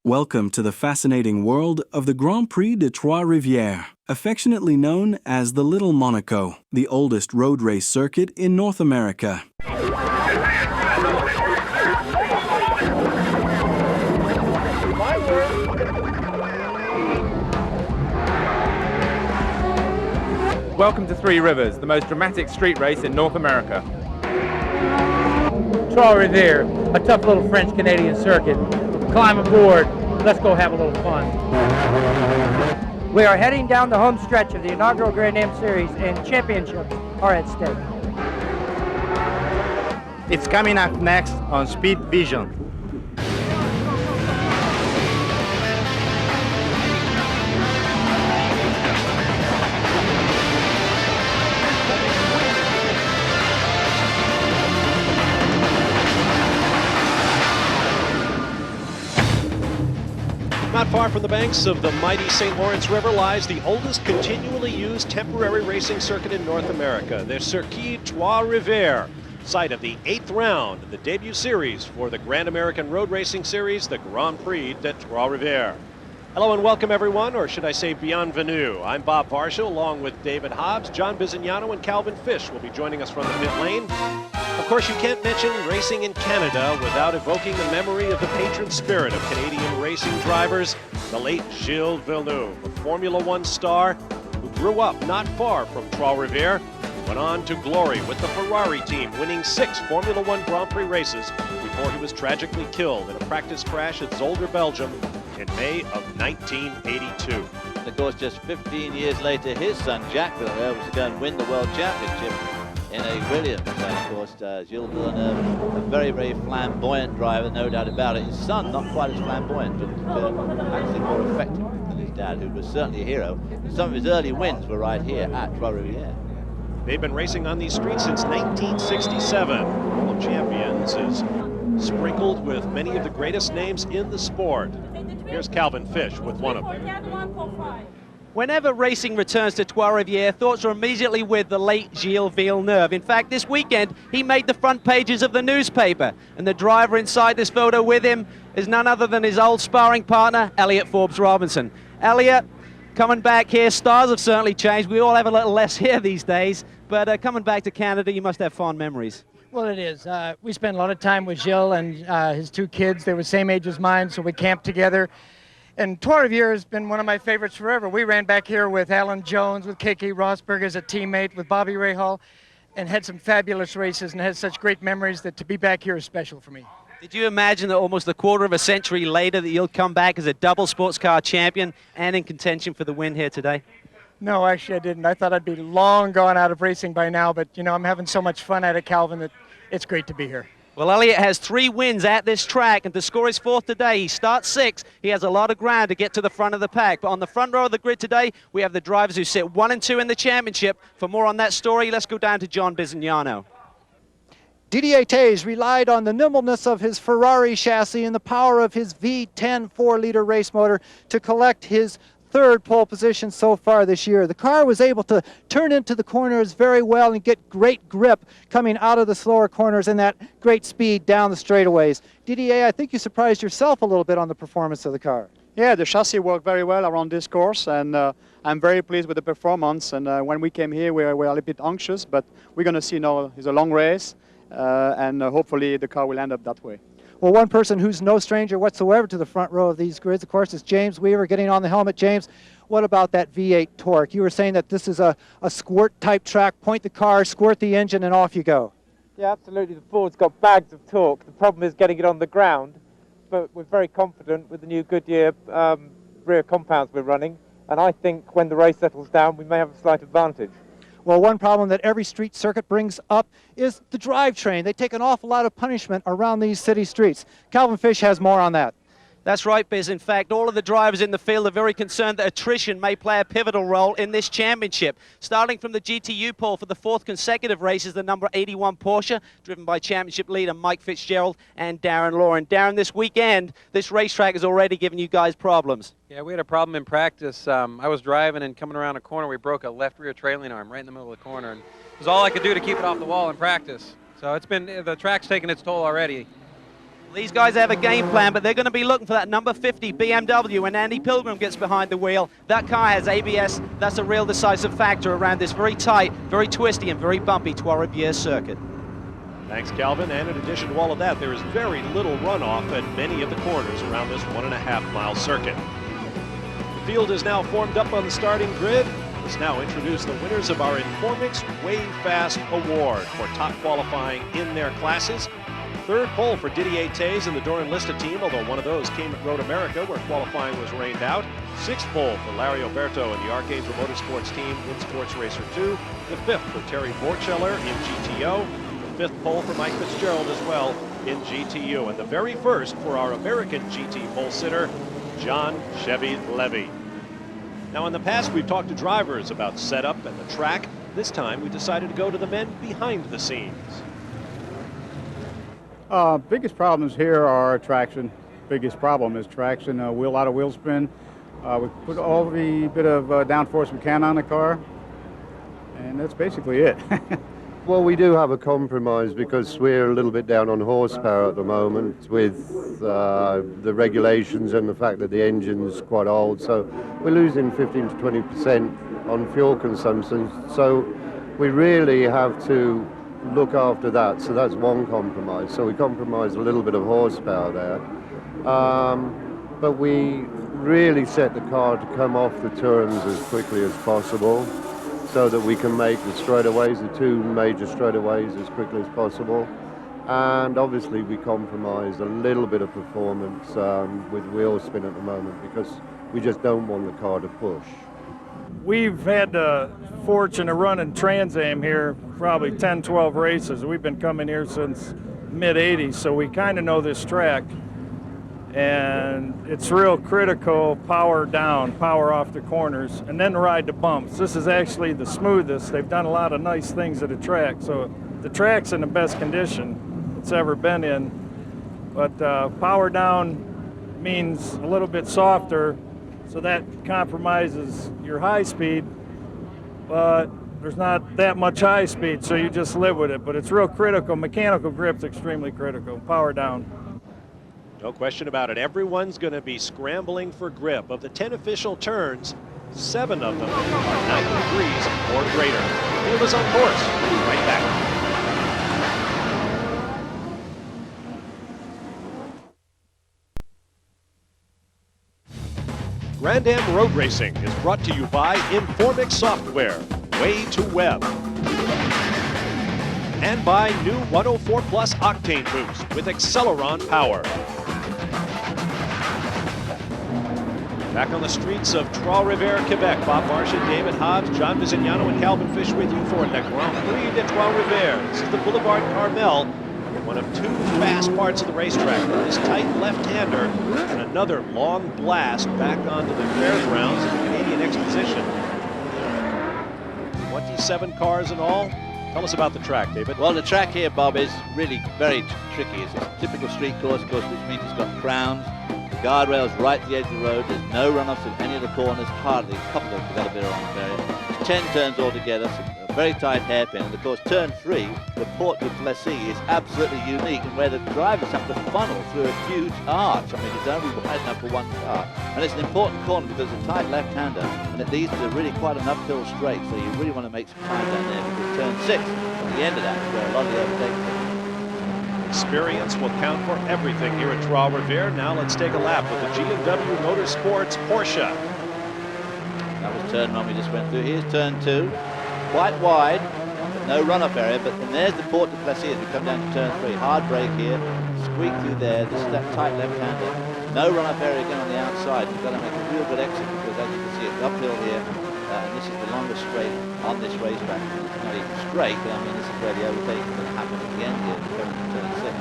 Welcome to the fascinating world of the Grand Prix de Trois-Rivières, affectionately known as the Little Monaco, the oldest road race circuit in North America. Welcome to Three Rivers, the most dramatic street race in North America. Trois-Rivières, a tough little French-Canadian circuit. Climb aboard, let's go have a little fun. We are heading down the home stretch of the inaugural Grand Am Series, and championships are at stake. It's coming up next on Speed Vision. Not far from the banks of the mighty St. Lawrence River lies the oldest continually used temporary racing circuit in North America, the Circuit Trois-Rivières, site of the 8th round of the debut series for the Grand American Road Racing Series, the Grand Prix de Trois-Rivières. Hello and welcome everyone, or should I say bienvenue. I'm Bob Varsha, along with David Hobbs, John Bisignano, and Calvin Fish will be joining us from the pit lane. Of course, you can't mention racing in Canada without evoking the memory of the patron spirit of Canadian racing drivers, the late Gille Villeneuve, a Formula One star who grew up not far from Trois-Rivières, went on to glory with the Ferrari team, winning 6 Formula One Grand Prix races before he was tragically killed in a practice crash at Zolder, Belgium in May of 1982. Of course, just 15 years later, his son Jacques Villeneuve was to go and win the World Championship in a Williams. And of course, Gille Villeneuve, a very, very flamboyant driver, no doubt about it. His son, not quite as flamboyant, but actually more effective than his dad, who was certainly a hero. And some of his early wins were right here at Trois-Rivières. They've been racing on these streets since 1967. Hall of Champions is sprinkled with many of the greatest names in the sport. Here's Calvin Fish with one of them. Whenever racing returns to Trois-Rivières, thoughts are immediately with the late Gille Villeneuve. In fact, this weekend, he made the front pages of the newspaper, and the driver inside this photo with him is none other than his old sparring partner, Elliott Forbes-Robinson. Elliott, coming back here, stars have certainly changed. We all have a little less here these days, but coming back to Canada, you must have fond memories. Well, it is. We spent a lot of time with Gille and his 2 kids. They were the same age as mine, so we camped together. And Trois-Rivières has been one of my favorites forever. We ran back here with Alan Jones, with K.K. Rosberg as a teammate, with Bobby Rahal, and had some fabulous races and had such great memories that to be back here is special for me. Did you imagine that almost a quarter of a century later that you'll come back as a double sports car champion and in contention for the win here today? No, actually I didn't. I thought I'd be long gone out of racing by now, but you know, I'm having so much fun at it, Calvin, that it's great to be here. Well, Elliott has 3 wins at this track, and to score his 4th today, he starts 6th. He has a lot of ground to get to the front of the pack. But on the front row of the grid today, we have the drivers who sit 1 and 2 in the championship. For more on that story, let's go down to John Bisignano. Didier Theys relied on the nimbleness of his Ferrari chassis and the power of his V10 4-liter race motor to collect his 3rd pole position so far this year. The car was able to turn into the corners very well and get great grip coming out of the slower corners and that great speed down the straightaways. Didier, I think you surprised yourself a little bit on the performance of the car. Yeah, the chassis worked very well around this course, and I'm very pleased with the performance. And when we came here, we were a little bit anxious, but we're going to see now it's a long race, and hopefully the car will end up that way. Well, one person who's no stranger whatsoever to the front row of these grids, of course, is James Weaver getting on the helmet. James, what about that V8 torque? You were saying that this is a squirt-type track. Point the car, squirt the engine, and off you go. Yeah, absolutely. The Ford's got bags of torque. The problem is getting it on the ground, but we're very confident with the new Goodyear rear compounds we're running, and I think when the race settles down, we may have a slight advantage. Well, one problem that every street circuit brings up is the drivetrain. They take an awful lot of punishment around these city streets. Calvin Fish has more on that. That's right, Biz. In fact, all of the drivers in the field are very concerned that attrition may play a pivotal role in this championship. Starting from the GTU pole for the 4th consecutive race is the number 81 Porsche, driven by championship leader Mike Fitzgerald and Darren Lauren. Darren, this weekend, this racetrack has already given you guys problems. Yeah, we had a problem in practice. I was driving and coming around a corner, we broke a left rear trailing arm right in the middle of the corner, and it was all I could do to keep it off the wall in practice. So it's been, the track's taken its toll already. These guys have a game plan, but they're going to be looking for that number 50 BMW when Andy Pilgrim gets behind the wheel. That car has ABS. That's a real decisive factor around this very tight, very twisty, and very bumpy Trois-Rivières circuit. Thanks, Calvin. And in addition to all of that, there is very little runoff at many of the corners around this 1.5-mile circuit. The field is now formed up on the starting grid. Let's now introduce the winners of our Informix Way Fast Award for top qualifying in their classes. Third pole for Didier Theys and the Doran Lista team, although one of those came at Road America, where qualifying was rained out. Sixth pole for Larry Oberto and the Archangel Motorsports team in Sports Racer 2. The fifth for Terry Borcheller in GTO. The fifth pole for Mike Fitzgerald as well in GTU. And the very first for our American GT pole sitter, John Chevy Levy. Now, in the past, we've talked to drivers about setup and the track. This time, we decided to go to the men behind the scenes. Biggest problems here are traction. Biggest problem is traction. A lot of wheel spin. We put all the bit of downforce we can on the car, and that's basically it. Well, we do have a compromise because we're a little bit down on horsepower at the moment with the regulations and the fact that the engine's quite old. So we're losing 15 to 20% on fuel consumption. So we really have to look after that. So that's one compromise. So we compromise a little bit of horsepower there. But we really set the car to come off the turns as quickly as possible, so that we can make the straightaways, the two major straightaways, as quickly as possible. And obviously we compromise a little bit of performance with wheel spin at the moment because we just don't want the car to push. We've had the fortune of running Trans Am here probably 10, 12 races. We've been coming here since mid-'80s, so we kind of know this track. And it's real critical, power down, power off the corners, and then ride the bumps. This is actually the smoothest. They've done a lot of nice things at the track, so the track's in the best condition it's ever been in. But power down means a little bit softer, so that compromises your high speed, but there's not that much high speed, so you just live with it. But it's real critical. Mechanical grip's extremely critical. Power down. No question about it. Everyone's going to be scrambling for grip. Of the 10 official turns, 7 of them are 90 degrees or greater. Field is on course. We'll be right back. Grand Am Road Racing is brought to you by Informix Software, Way to Web, and by new 104 Plus Octane Boost with Acceleron Power. Back on the streets of Trois-Rivières, Quebec, Bob Marsh and David Hobbs, John Bisignano and Calvin Fish with you for the Grand Prix de Trois-Rivières. This is the Boulevard Carmel, one of 2 fast parts of the racetrack. This tight left-hander and another long blast back onto the fairgrounds of the Canadian Exposition. 27 cars in all. Tell us about the track, David. Well, the track here, Bob, is really very tricky. It's a typical street course, of course, which means it's got crowns. Guardrails right at the edge of the road. There's no runoffs in any of the corners, hardly. A couple of them got a bit on the area. There's 10 turns altogether, so a very tight hairpin. And of course, turn 3, the Porte du Plessis, is absolutely unique, and where the drivers have to funnel through a huge arch. I mean, it's only wide enough for one car. And it's an important corner because it's a tight left-hander, and it leads to really quite an uphill straight. So you really want to make some time down there because turn 6, at the end of that, is where a lot of the overtakes. Experience will count for everything here at Trois-Rivières. Now let's take a lap with the G&W Motorsports Porsche. That was turn 1 we just went through. Here's turn 2. Quite wide, but no run-up area. But and there's the Porte du Plessis as we come down to turn 3. Hard brake here. Squeak through there. This is that tight left-hander. No run-up area again on the outside. You've got to make a real good exit because as you can see, it's uphill here. And this is the longest straight on this racetrack. It's not even straight, but I mean, this is where the overtaking is going to happen at the end here, coming to turn 6.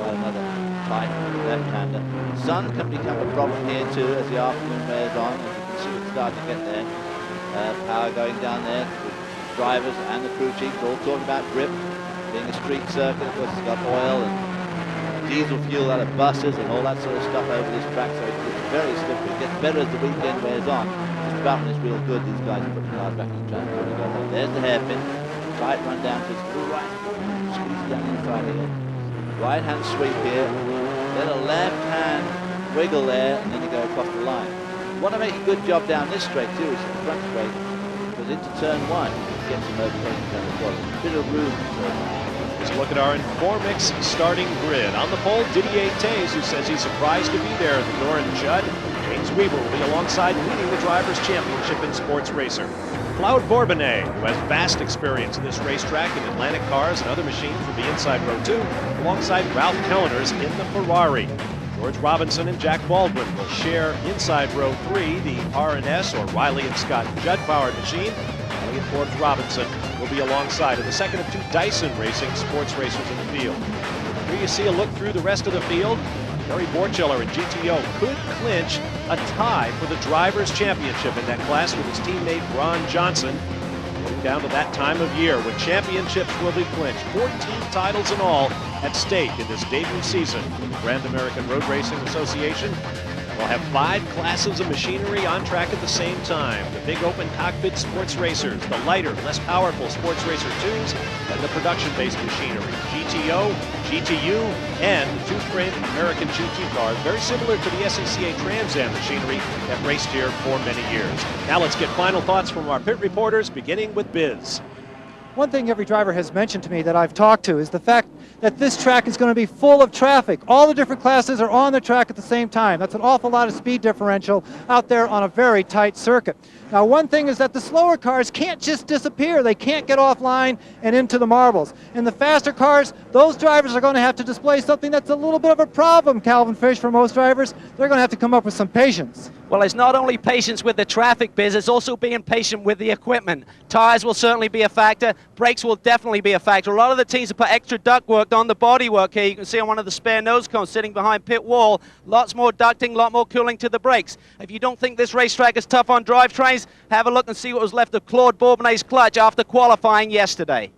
Another tight left-hander. Sun can become a problem here too as the afternoon wears on. As you can see, it's starting to get there. Power going down there. The drivers and the crew chiefs all talking about grip. Being a street circuit, of course, it's got oil and diesel fuel out of buses and all that sort of stuff over this track, so it's very slippery. It gets better as the weekend wears on. About when it's real good, these guys are putting the cars back in the track. There's the hairpin. Tight run down to the right. Squeeze down inside here. right-hand sweep here, then a left-hand wiggle there, and then you go across the line. You want to make a good job down this straight too, it's the front straight, because into turn 1, you get some overtaking down as well. A bit of room in turn 1. Let's look at our Informix starting grid. On the pole, Didier Theys, who says he's surprised to be there. The Doran-Judd. James Weaver will be alongside, leading the Drivers' Championship in Sports Racer. Claude Bourbonnais, who has vast experience in this racetrack in Atlantic cars and other machines, will be inside row 2, alongside Ralph Kellner's in the Ferrari. George Robinson and Jack Baldwin will share inside row 3 the R&S or Riley&Scott Judd powered machine. Elliott Forbes-Robinson will be alongside of the second of 2 Dyson Racing sports racers in the field. Here you see a look through the rest of the field. Gary Borchiller and GTO could clinch a tie for the Drivers' Championship in that class with his teammate Ron Johnson. Getting down to that time of year when championships will be clinched. 14 titles in all at stake in this debut season for the Grand American Road Racing Association. We'll have 5 classes of machinery on track at the same time. The big open cockpit sports racers, the lighter, less powerful sports racer 2s, and the production-based machinery, GTO, GTU, and the 2-frame American GT cars, very similar to the SCCA Trans Am machinery that raced here for many years. Now let's get final thoughts from our pit reporters, beginning with Biz. One thing every driver has mentioned to me that I've talked to is the fact that this track is going to be full of traffic. All the different classes are on the track at the same time. That's an awful lot of speed differential out there on a very tight circuit. Now, one thing is that the slower cars can't just disappear. They can't get offline and into the marbles. In the faster cars, those drivers are going to have to display something that's a little bit of a problem, Calvin Fish, for most drivers. They're going to have to come up with some patience. Well, it's not only patience with the traffic, Biz, it's also being patient with the equipment. Tires will certainly be a factor. Brakes will definitely be a factor. A lot of the teams have put extra duct work on the bodywork here. You can see on one of the spare nose cones sitting behind pit wall. Lots more ducting, lot more cooling to the brakes. If you don't think this racetrack is tough on drivetrains, have a look and see what was left of Claude Bourbonnais' clutch after qualifying yesterday.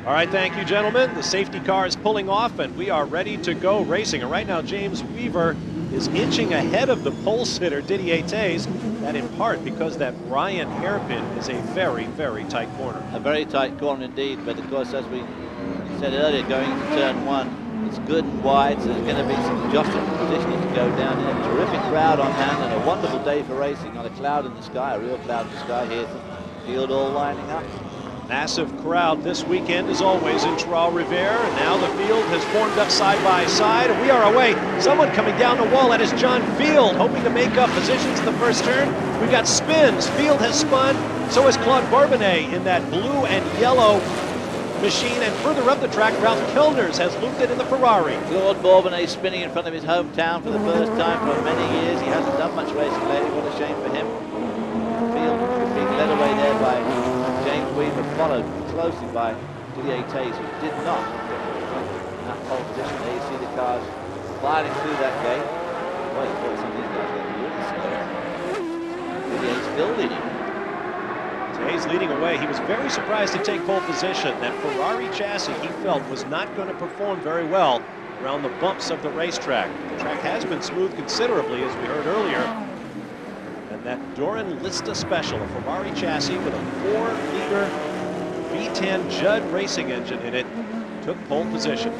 All right, thank you, gentlemen. The safety car is pulling off, and we are ready to go racing. And right now, James Weaver is inching ahead of the pole sitter, Didier Theys, that in part because that Ryan hairpin is a very, very tight corner. A very tight corner indeed, but of course, as we said earlier, going into turn 1, it's good and wide, so there's going to be some adjustment positioning to go down in. A terrific crowd on hand and a wonderful day for racing. Not a cloud in the sky, a real cloud in the sky here. The field all lining up. Massive crowd this weekend, as always, in Trois-Rivières. And now the field has formed up side by side. And we are away. Someone coming down the wall. That is John Field, hoping to make up positions in the first turn. We've got spins. Field has spun. So has Claude Bourbonnais in that blue and yellow machine. And further up the track, Ralph Kellner's has looped it in the Ferrari. Claude Bourbonnais spinning in front of his hometown for the first time for many years. He hasn't done much racing lately. What a shame for him. Field being led away there by James Weaver, followed closely by Didier Theys, who did not in that pole position. There you see the cars sliding through that gate. Boy, some of these guys get really slow. Didier's still leading. Theys leading away. He was very surprised to take pole position. That Ferrari chassis, he felt, was not going to perform very well around the bumps of the racetrack. The track has been smooth considerably, as we heard earlier. And that Doran Lista Special, a Ferrari chassis with a 4-liter V10 Judd racing engine in it, took pole position.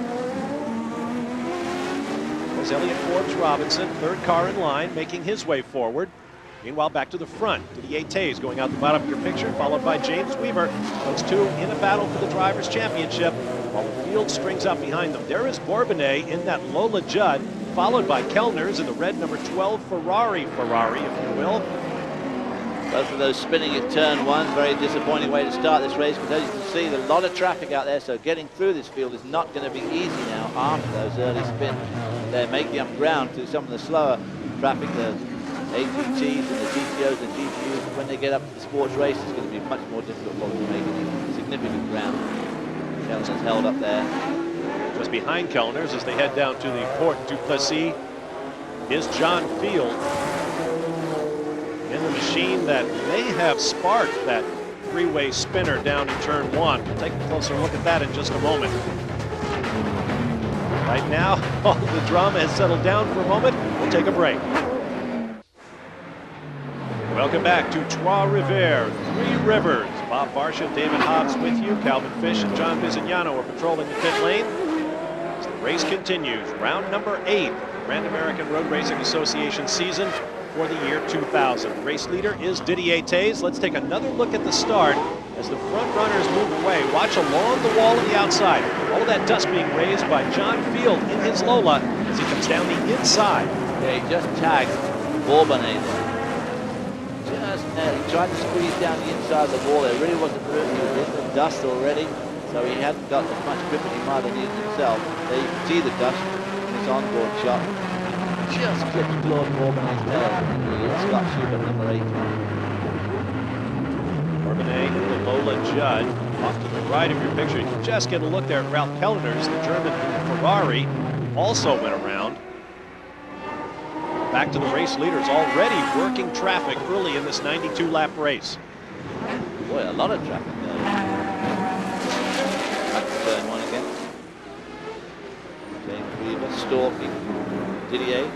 There's Elliott Forbes-Robinson, third car in line, making his way forward. Meanwhile, back to the front. Didier Theys going out the bottom of your picture, followed by James Weaver. Those two in a battle for the Drivers' Championship, while the field strings up behind them. There is Bourbonnais in that Lola Judd, followed by Kellner's in the red number 12 Ferrari, if you will. Both of those spinning at turn 1, very disappointing way to start this race, because as you can see, there's a lot of traffic out there, so getting through this field is not going to be easy now after those early spins. They're making up ground to some of the slower traffic, the AGTs and the GTOs and GTUs. When they get up to the sports race, it's going to be much more difficult for them to make any significant ground. Kellner's held up there. Just behind Kellner's as they head down to the Port Duplessis is John Field in the machine that may have sparked that three-way spinner down in turn 1. We'll take a closer look at that in just a moment. Right now, all the drama has settled down for a moment. We'll take a break. Welcome back to Trois-Rivières, Three Rivers. Bob Barsha, David Hobbs with you. Calvin Fish and John Bisignano are patrolling the pit lane. race continues. Round number 8 of the Grand American Road Racing Association season for the year 2000. Race leader is Didier Theys. Let's take another look at the start as the front runners move away. Watch along the wall on the outside. All of that dust being raised by John Field in his Lola as he comes down the inside. Yeah, he just tagged Bourbonnais there. He tried to squeeze down the inside of the wall. There really wasn't room. He was in the dust already, so he hadn't got as much grip as he might have needed himself. There you can see the dust in his onboard shot. Just clips Claude Bourbonnais' tail in the Scott Schubert number 8. Bourbonnais in the Lola Judd. Off to the right of your picture, you can just get a look there at Ralph Kellerner's, the German Ferrari, also went around. Back to the race leaders, already working traffic early in this 92-lap race. Boy, a lot of traffic there. Back to turn 1 again. James Weaver stalking Didier.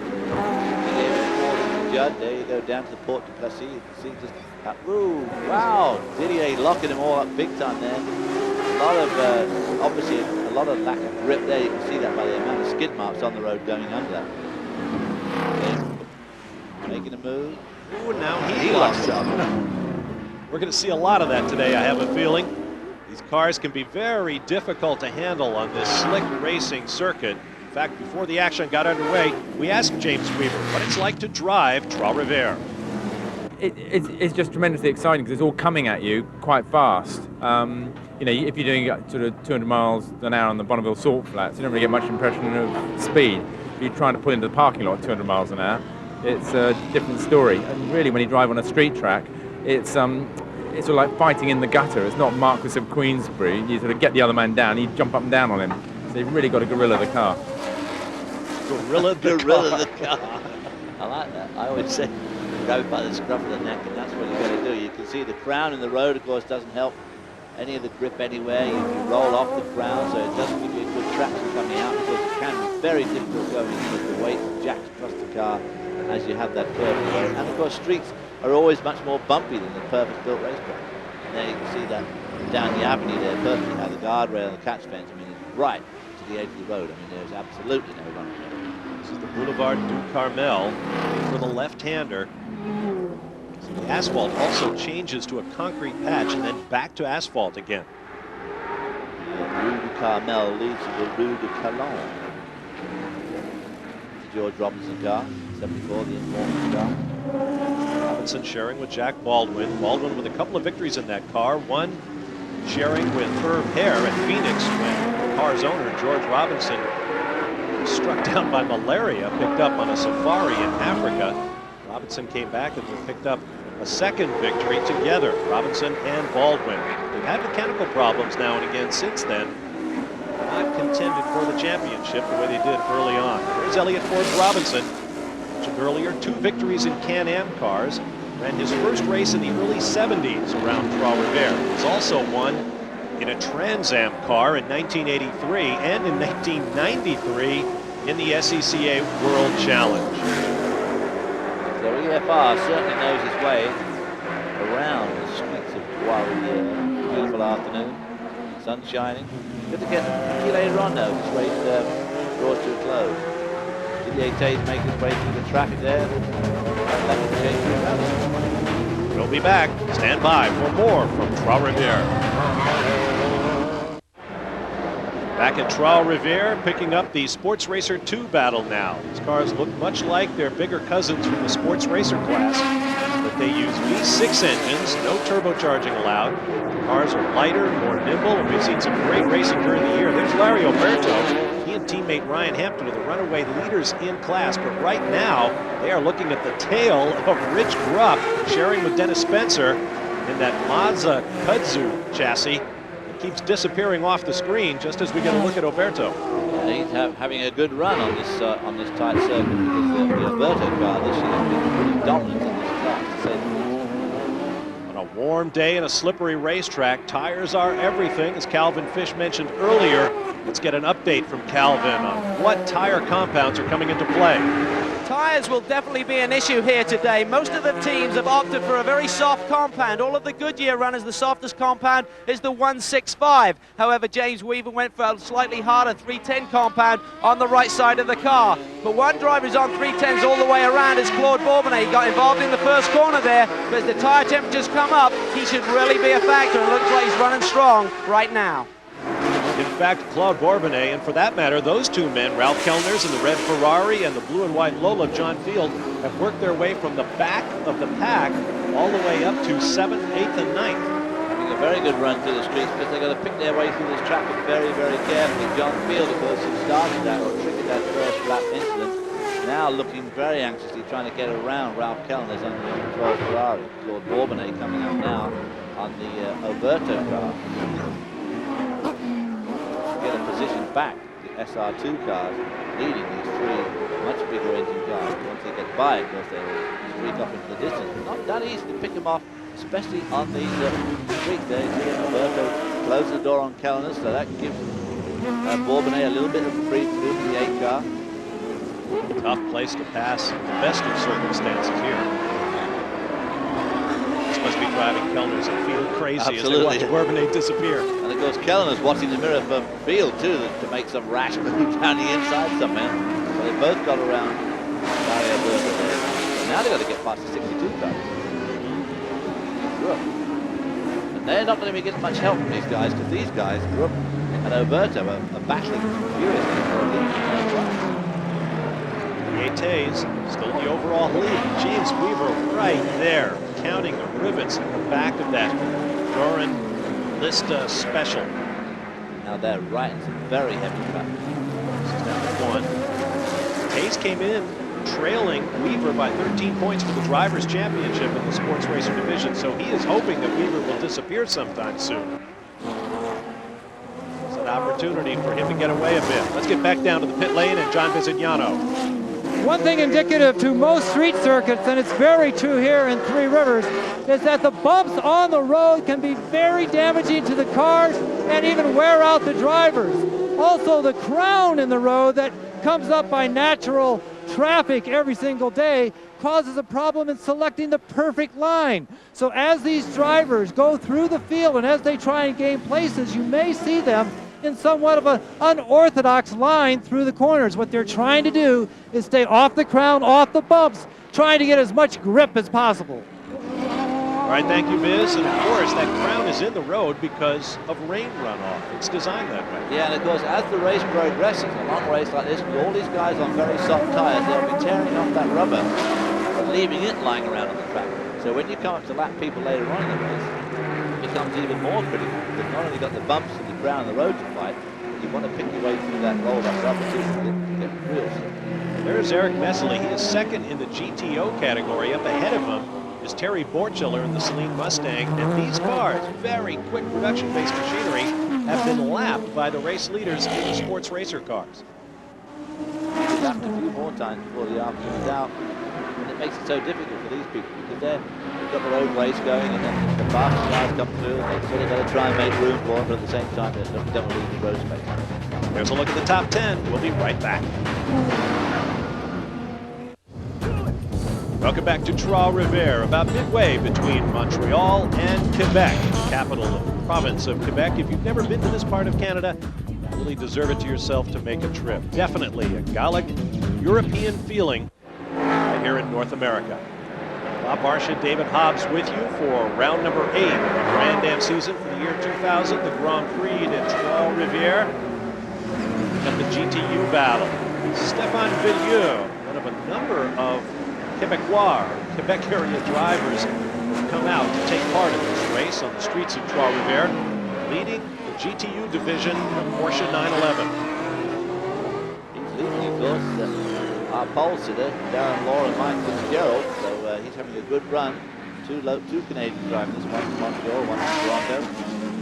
Didier with the Judd. There you go, down to the Port de Plessis. You can see just that. Ooh, wow! Didier locking them all up big time there. A lot of, obviously, a lot of lack of grip there. You can see that by the amount of skid marks on the road going under that. Making a move. Ooh, now he locks up. We're going to see a lot of that today, I have a feeling. These cars can be very difficult to handle on this slick racing circuit. In fact, before the action got underway, we asked James Weaver what it's like to drive Trois-Rivières. It's just tremendously exciting because it's all coming at you quite fast. You know, if you're doing sort of 200 miles an hour on the Bonneville salt flats, you don't really get much impression of speed. If you're trying to pull into the parking lot at 200 miles an hour, it's a different story. And really, when you drive on a street track, it's sort of like fighting in the gutter. It's not Marquis of Queensberry. You sort of get the other man down, you jump up and down on him. So you've really got to gorilla the car. Gorilla the car. I like that. I always say, grab it by the scruff of the neck, and that's what you got to do. You can see the crown in the road, of course, doesn't help any of the grip anywhere. You roll off the crown, so it doesn't give you a good traction coming out, because it can be very difficult going in with the weight jacked across the car as you have that curve in the road. And of course, streets are always much more bumpy than the purpose-built racetrack. And there you can see that down the avenue there, perfectly how the guardrail and the catch fence, I mean, it's right to the edge of the road. I mean, there's absolutely no run. This is the Boulevard du Carmel for the left-hander. So the asphalt also changes to a concrete patch and then back to asphalt again. The Rue du Carmel leads to the Rue de Calon. The George Robinson car, 74, the Informant car. Robinson sharing with Jack Baldwin. Baldwin with a couple of victories in that car. One sharing with Hebert at Phoenix when the car's owner, George Robinson, was struck down by malaria, picked up on a safari in Africa. Robinson came back and picked up a second victory together, Robinson and Baldwin. They've had mechanical problems now and again since then. Not contended for the championship the way they did early on. There's Elliott Ford's Robinson. Mentioned earlier, 2 victories in Can-Am cars. Ran his first race in the early 70s around Trois-Rivières. He's also won in a Trans Am car in 1983 and in 1993 in the SECA World Challenge. So EFR certainly knows his way around the streets of Trois-Rivières. Beautiful afternoon, sun shining. Good to get a few later on though. This race draws to a close. Didier Theys making his way through the traffic there. We'll be back. Stand by for more from Trois-Rivières. Back at Trois-Rivières, picking up the Sports Racer 2 battle now. These cars look much like their bigger cousins from the Sports Racer class, but they use V6 engines, no turbocharging allowed. The cars are lighter, more nimble, and we've seen some great racing during the year. There's Larry Oberto. He and teammate Ryan Hampton are the runaway leaders in class, but right now they are looking at the tail of Rich Grupp, sharing with Dennis Spencer in that Mazda Kudzu chassis. Keeps disappearing off the screen just as we get a look at Oberto. He's having a good run on this tight circuit, because the Oberto car this year has been pretty dominant in this class. On a warm day and a slippery racetrack, tires are everything, as Calvin Fish mentioned earlier. Let's get an update from Calvin on what tire compounds are coming into play. Tyres will definitely be an issue here today. Most of the teams have opted for a very soft compound. All of the Goodyear runners, the softest compound is the 165. However, James Weaver went for a slightly harder 310 compound on the right side of the car. But one driver who's on 310s all the way around is Claude Bourbonnais. He got involved in the first corner there, but as the tyre temperatures come up, he should really be a factor, and looks like he's running strong right now. In fact, Claude Bourbonnais, and for that matter, those two men, Ralph Kellner's in the red Ferrari and the blue and white Lola of John Field, have worked their way from the back of the pack all the way up to 7th, 8th, and 9th. Having a very good run through the streets, but they've got to pick their way through this traffic very, very carefully. John Field, of course, who started that or triggered that first lap incident, now looking very anxiously trying to get around Ralph Kellner's on the number 12 Ferrari. Claude Bourbonnais coming up now on the Alberto car. Get a position back, the SR2 cars leading these three much bigger engine cars. Once they get by, of course, they will streak up into the distance. Not that easy to pick them off, especially on these streets there. Alberto closes the door on Kellner, so that gives Bourbonnais a little bit of free through to the 8 car. Tough place to pass in the best of circumstances here. This must be driving Kellner's and Field crazy. Absolutely. As they watch Bourbonnais disappear. And of course, Kellner's watching the mirror for Field too, to make some rash move down the inside somewhere. So they both got around Barrier Burger there. So now they've got to get past the 62 car. And they're not going to be getting much help from these guys, because these guys, Brooke and Alberto, are battling furiously for a lead. Theys still in the overall lead. James Weaver right there, counting the rivets in the back of that Darren Lista Special. Now they're right in some very heavy traffic. This is number 1. Theys came in trailing Weaver by 13 points for the Drivers' Championship in the Sports Racer Division, so he is hoping that Weaver will disappear sometime soon. It's an opportunity for him to get away a bit. Let's get back down to the pit lane and John Bisignano. One thing indicative to most street circuits, and it's very true here in Three Rivers, is that the bumps on the road can be very damaging to the cars and even wear out the drivers. Also, the crown in the road that comes up by natural traffic every single day causes a problem in selecting the perfect line. So as these drivers go through the field and as they try and gain places, you may see them in somewhat of an unorthodox line through the corners. What they're trying to do is stay off the crown, off the bumps, trying to get as much grip as possible. All right, thank you, Biz. And of course, that crown is in the road because of rain runoff. It's designed that way. Yeah, and of course, as the race progresses, a long race like this, with all these guys on very soft tires, they'll be tearing off that rubber and leaving it lying around on the track. So when you come up to lap people later on in the race, it becomes even more critical. You've not only got the bumps and the ground and the road to fight, but you want to pick your way through that roll, that rubber too, to get real slow. There's Eric Messley. He is second in the GTO category. Up ahead of him is Terry Borchiller in the Saleen Mustang. And these cars, very quick production-based machinery, have been lapped by the race leaders in the sports racer cars. It's happened a few more times before the afternoon is out. And it makes it so difficult for these people because they've got their own race going, and then the fast cars come through, and they've sort of got to try and make room for them, but at the same time, they don't want to leave the road space. There's a look at the top 10. We'll be right back. Welcome back to Trois-Rivières, about midway between Montreal and Quebec, capital of the province of Quebec. If you've never been to this part of Canada, you really deserve it to yourself to make a trip. Definitely a Gallic European feeling right here in North America. Bob Barsha, David Hobbs with you for round number 8 of the Grand Am season for the year 2000, the Grand Prix de Trois-Rivières. Got the GTU battle. Stephane Veilleux, one of a number of Quebecois, Quebec area drivers have come out to take part in this race on the streets of Trois-Rivières, leading the GTU division of Porsche 911. He's leading, of course, our pole sitter, Darren, Law, and Mike Fitzgerald, so he's having a good run. Two Canadian drivers, one from Montreal, one from Toronto.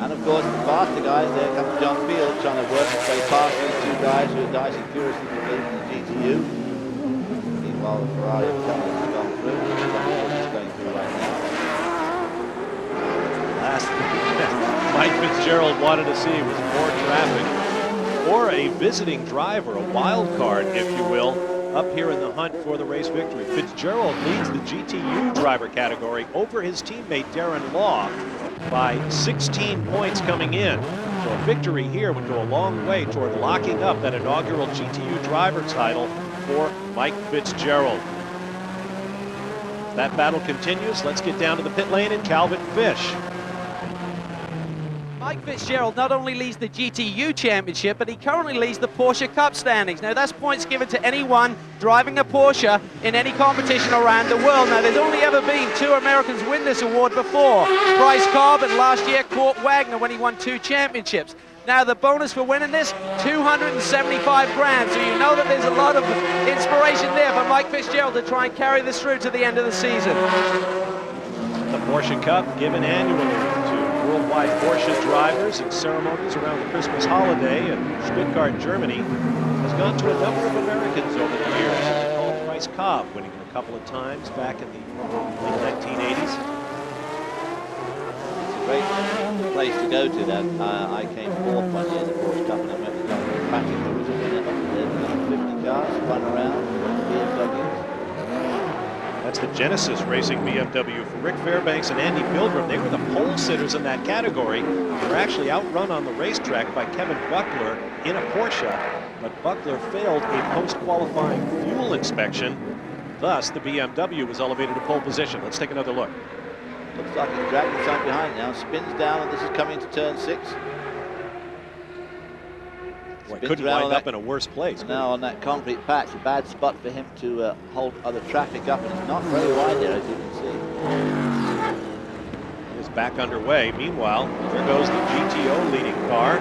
And of course, the faster guys, there comes John Field trying to work his way past these two guys who are dicing furiously for the GTU. Meanwhile, the Ferrari has gone through. It's going through right now. Last Mike Fitzgerald wanted to see was more traffic or a visiting driver, a wild card, if you will, up here in the hunt for the race victory. Fitzgerald leads the GTU driver category over his teammate Darren Law by 16 points coming in. So a victory here would go a long way toward locking up that inaugural GTU driver title for Mike Fitzgerald. That battle continues. Let's get down to the pit lane and Calvin Fish. Mike Fitzgerald not only leads the GTU Championship, but he currently leads the Porsche Cup standings. Now, that's points given to anyone driving a Porsche in any competition around the world. Now, there's only ever been 2 Americans win this award before. Bryce Cobb and last year Kurt Wagner when he won 2 championships. Now, the bonus for winning this, 275 grand. So you know that there's a lot of inspiration there for Mike Fitzgerald to try and carry this through to the end of the season. The Porsche Cup given annually to worldwide Porsche drivers in ceremonies around the Christmas holiday in Stuttgart, Germany, has gone to a number of Americans over the years. They call Bryce Cobb, winning it a couple of times back in the late 1980s. It's a great place to go to that. I came 4th one year in the Porsche Cup and I met the guy who practically was a winner of the 50 cars, run around with BMWs. That's the Genesis Racing BMW for Rick Fairbanks and Andy Pilgrim. They were the pole sitters in that category. They were actually outrun on the racetrack by Kevin Buckler in a Porsche, but Buckler failed a post-qualifying fuel inspection. Thus, the BMW was elevated to pole position. Let's take another look. Looks like he's dragging something behind now. Spins down, and this is coming to turn 6. Boy, couldn't wind up in a worse place. Now on that concrete patch, a bad spot for him to hold other traffic up, and it's not very wide there, as you can see. He is back underway. Meanwhile, there goes the GTO leading car.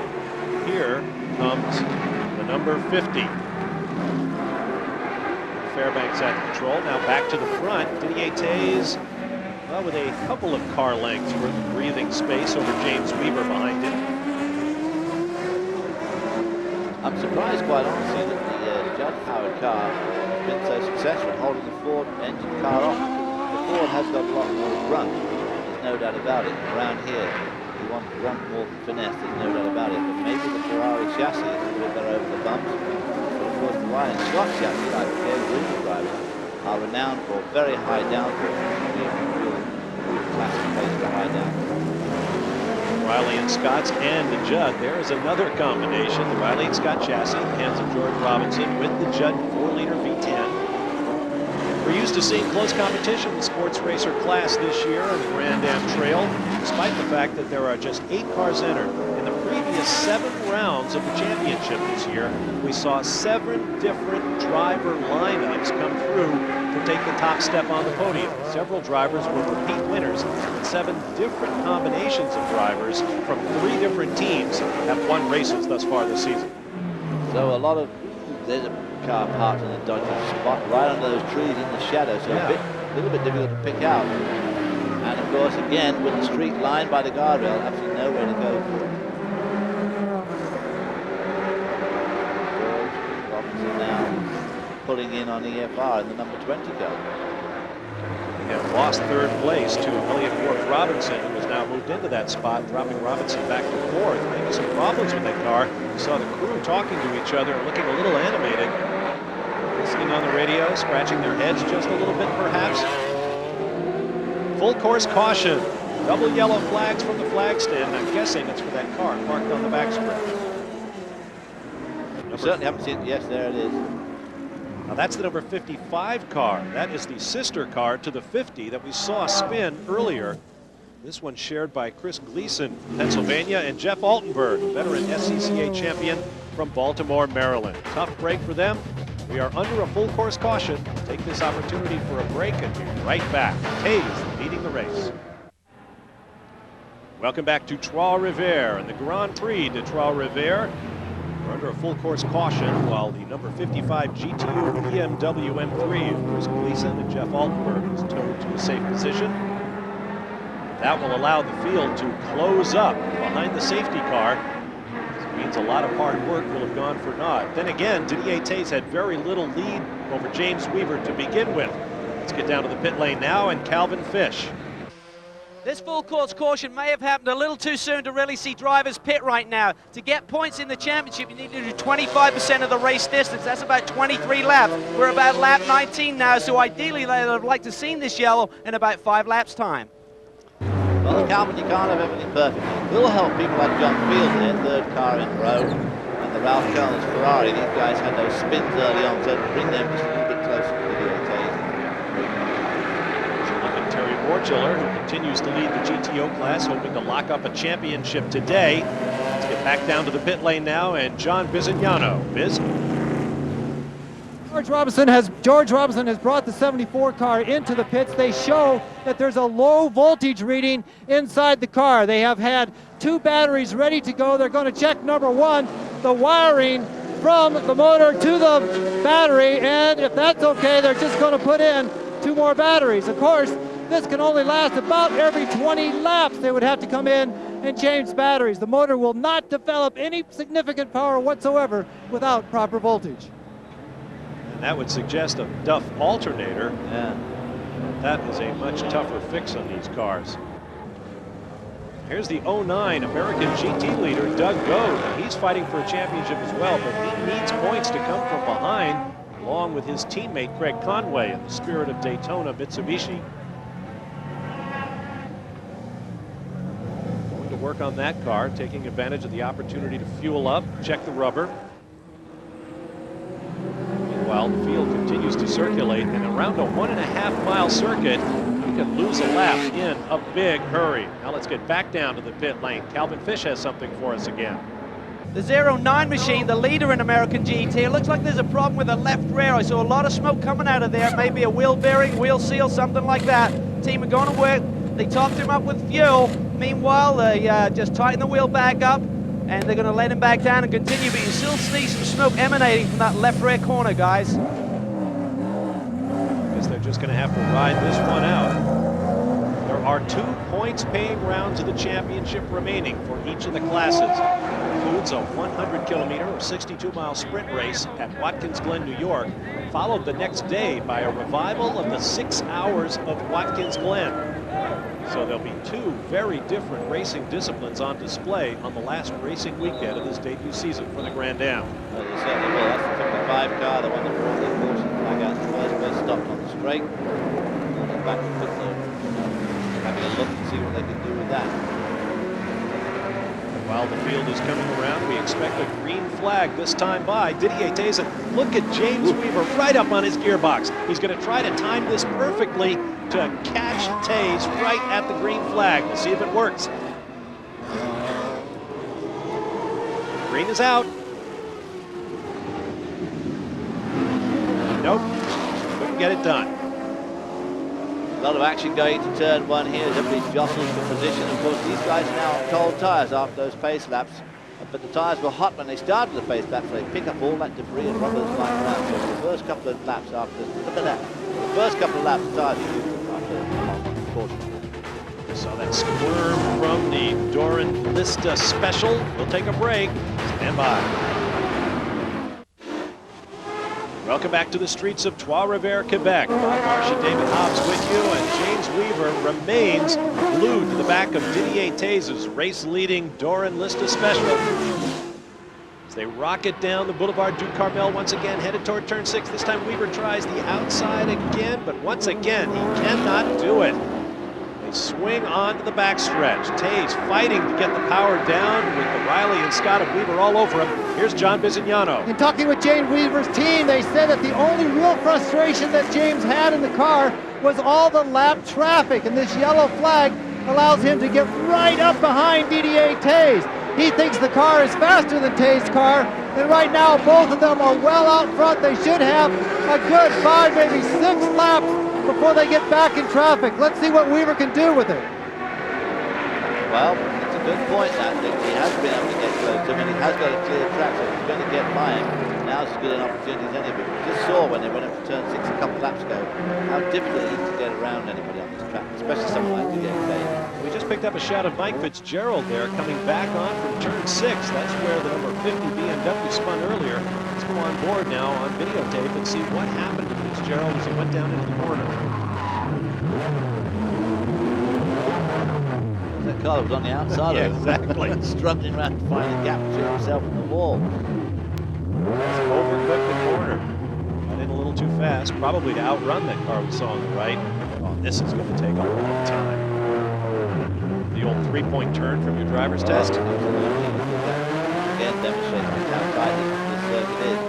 Here comes the number 50. Fairbanks at the control. Now back to the front. Didier Theys, well, with a couple of car lengths worth of breathing space over James Weaver behind him. I'm surprised, quite honestly, that the Judd Howard car has been so successful in holding the Ford engine car off. The Ford has got a lot more grunt, there's no doubt about it. Around here, you want grunt more finesse, there's no doubt about it. But maybe the Ferrari chassis is a little bit better over the bumps. But of course, the Riley&Scott chassis, like Pierre driver, are renowned for very high downforce. Real classic place for high downforce. Riley&Scott's and the Judd. There is another combination. The Riley&Scott chassis in the hands of George Robinson with the Judd 4-liter V10. We're used to seeing close competition in the sports racer class this year on the Grand Am Trail, despite the fact that there are just 8 cars entered. In the previous 7 rounds of the championship this year, we saw 7 different driver lineups come through to take the top step on the podium. Several drivers were repeat winners, and 7 different combinations of drivers from 3 different teams have won races thus far this season. So there's a car parked in a dodgy spot right under those trees in the shadow, so a little bit difficult to pick out. And of course, again, with the street lined by the guardrail, absolutely nowhere to go. Robinson now pulling in on EFR in the number 20 car. They have lost 3rd place to Elliott Forbes-Robinson, who has now moved into that spot, dropping Robinson back to 4th. Maybe some problems with that car. We saw the crew talking to each other, looking a little animated, listening on the radio, scratching their heads just a little bit, perhaps. Full course caution. Double yellow flags from the flag stand. I'm guessing it's for that car parked on the backstretch. We certainly haven't seen it. Yes, there it is. Now that's the number 55 car. That is the sister car to the 50 that we saw spin earlier. This one shared by Chris Gleason from Pennsylvania and Jeff Altenberg, veteran SCCA champion from Baltimore, Maryland. Tough break for them. We are under a full course caution. Take this opportunity for a break and be right back. Theys leading the race. Welcome back to Trois-Rivières and the Grand Prix de Trois-Rivières. We're under a full course caution while the number 55 GTU BMW M3 of Chris Gleason and Jeff Altenberg is towed to a safe position. That will allow the field to close up behind the safety car. This means a lot of hard work will have gone for naught. Then again, Didier Theys had very little lead over James Weaver to begin with. Let's get down to the pit lane now and Calvin Fish. This full course caution may have happened a little too soon to really see drivers pit right now. To get points in the championship, you need to do 25% of the race distance. That's about 23 laps. We're about lap 19 now, so ideally they'd have liked to have seen this yellow in about 5 laps' time. Well, Calvin, you can't have everything perfect. It will help people like John Field in their 3rd car in a row. And the Ralph Keller's Ferrari, these guys had those spins early on, so to bring them just a little bit closer to Didier Theys. Terry Borchiller, who continues to lead the GTO class, hoping to lock up a championship today. Let's get back down to the pit lane now, and John Bisignano. Biz? George Robinson has brought the 74 car into the pits. They show that there's a low voltage reading inside the car. They have had 2 batteries ready to go. They're going to check number 1, the wiring from the motor to the battery, and if that's okay, they're just going to put in 2 more batteries. Of course, this can only last about every 20 laps. They would have to come in and change batteries. The motor will not develop any significant power whatsoever without proper voltage. And that would suggest a Duff alternator. Yeah. That is a much tougher fix on these cars. Here's the 09 American GT leader, Doug Goad. He's fighting for a championship as well, but he needs points to come from behind, along with his teammate Craig Conway in the Spirit of Daytona Mitsubishi. Going to work on that car, taking advantage of the opportunity to fuel up, check the rubber. Meanwhile, the field continues to circulate, and around a 1.5-mile circuit, he could lose a lap in a big hurry. Now let's get back down to the pit lane. Calvin Fish has something for us again. The 09 machine, the leader in American GT, it looks like there's a problem with the left rear. I saw a lot of smoke coming out of there, maybe a wheel bearing, wheel seal, something like that. Team are going to work. They topped him up with fuel. Meanwhile, they just tighten the wheel back up, and they're going to let him back down and continue, but you still see some smoke emanating from that left rear corner, guys. I guess they're just going to have to ride this one out. There are 2 points-paying rounds of the championship remaining for each of the classes. It includes a 100-kilometer or 62-mile sprint race at Watkins Glen, New York, followed the next day by a revival of the 6 hours of Watkins Glen. So there'll be 2 very different racing disciplines on display on the last racing weekend of this debut season for the Grand Am. Well, they certainly will. That's the 55 car, the one that brought their caution flag out the first place, stopped on the straight. Going back to pit lane. Having a look and see what they can do with that. While the field is coming around, we expect a green flag this time by Didier Theys. Look at James Weaver right up on his gearbox. He's going to try to time this perfectly to catch Theys right at the green flag. We'll see if it works. Green is out. Nope, couldn't get it done. A lot of action going to turn 1 here as everybody jostles for position. Of course, these guys are now on cold tyres after those pace laps. But the tyres were hot when they started the pace laps, so they pick up all that debris and rubbers like that. So the first couple of laps after, look at that. The first couple of laps, the tyres are beautiful after caution. Saw that squirm from the Darren Lista Special. We'll take a break. Stand by. Welcome back to the streets of Trois-Rivières, Quebec. Bob Marsh and David Hobbs with you, and James Weaver remains glued to the back of Didier Theys' race-leading Darren Lista Special. As they rocket down the Boulevard du Carmel once again, headed toward turn 6. This time Weaver tries the outside again, but once again he cannot do it. They swing onto the backstretch. Theys fighting to get the power down with the Riley and Scott of Weaver all over him. Here's John Bisignano. In talking with James Weaver's team, they said that the only real frustration that James had in the car was all the lap traffic, and this yellow flag allows him to get right up behind Didier Theys. He thinks the car is faster than Theys' car, and right now both of them are well out front. They should have a good 5, maybe 6 laps before they get back in traffic. Let's see what Weaver can do with it. Well, it's a good point, I think. He has been able to get close to him, and he has got a clear track, so he's going to get by him. Now's as good an opportunity as any, but we just saw when they went up to turn 6 a couple laps ago how difficult it is to get around anybody on this track, especially someone like Didier Theys. We just picked up a shot of Mike Fitzgerald there coming back on from turn 6. That's where the number 50 BMW spun earlier. Let's go on board now on videotape and see what happened to Fitzgerald as he went down into the corner. the car that was on the outside Yeah, of him. exactly. Struggling around to find a gap between himself and the wall. Overcooked the corner. Got in a little too fast, probably to outrun that car we saw on the right. Oh, this is going to take a long time. The old three-point turn from your driver's test. Again, demonstrating just how tight this circuit is.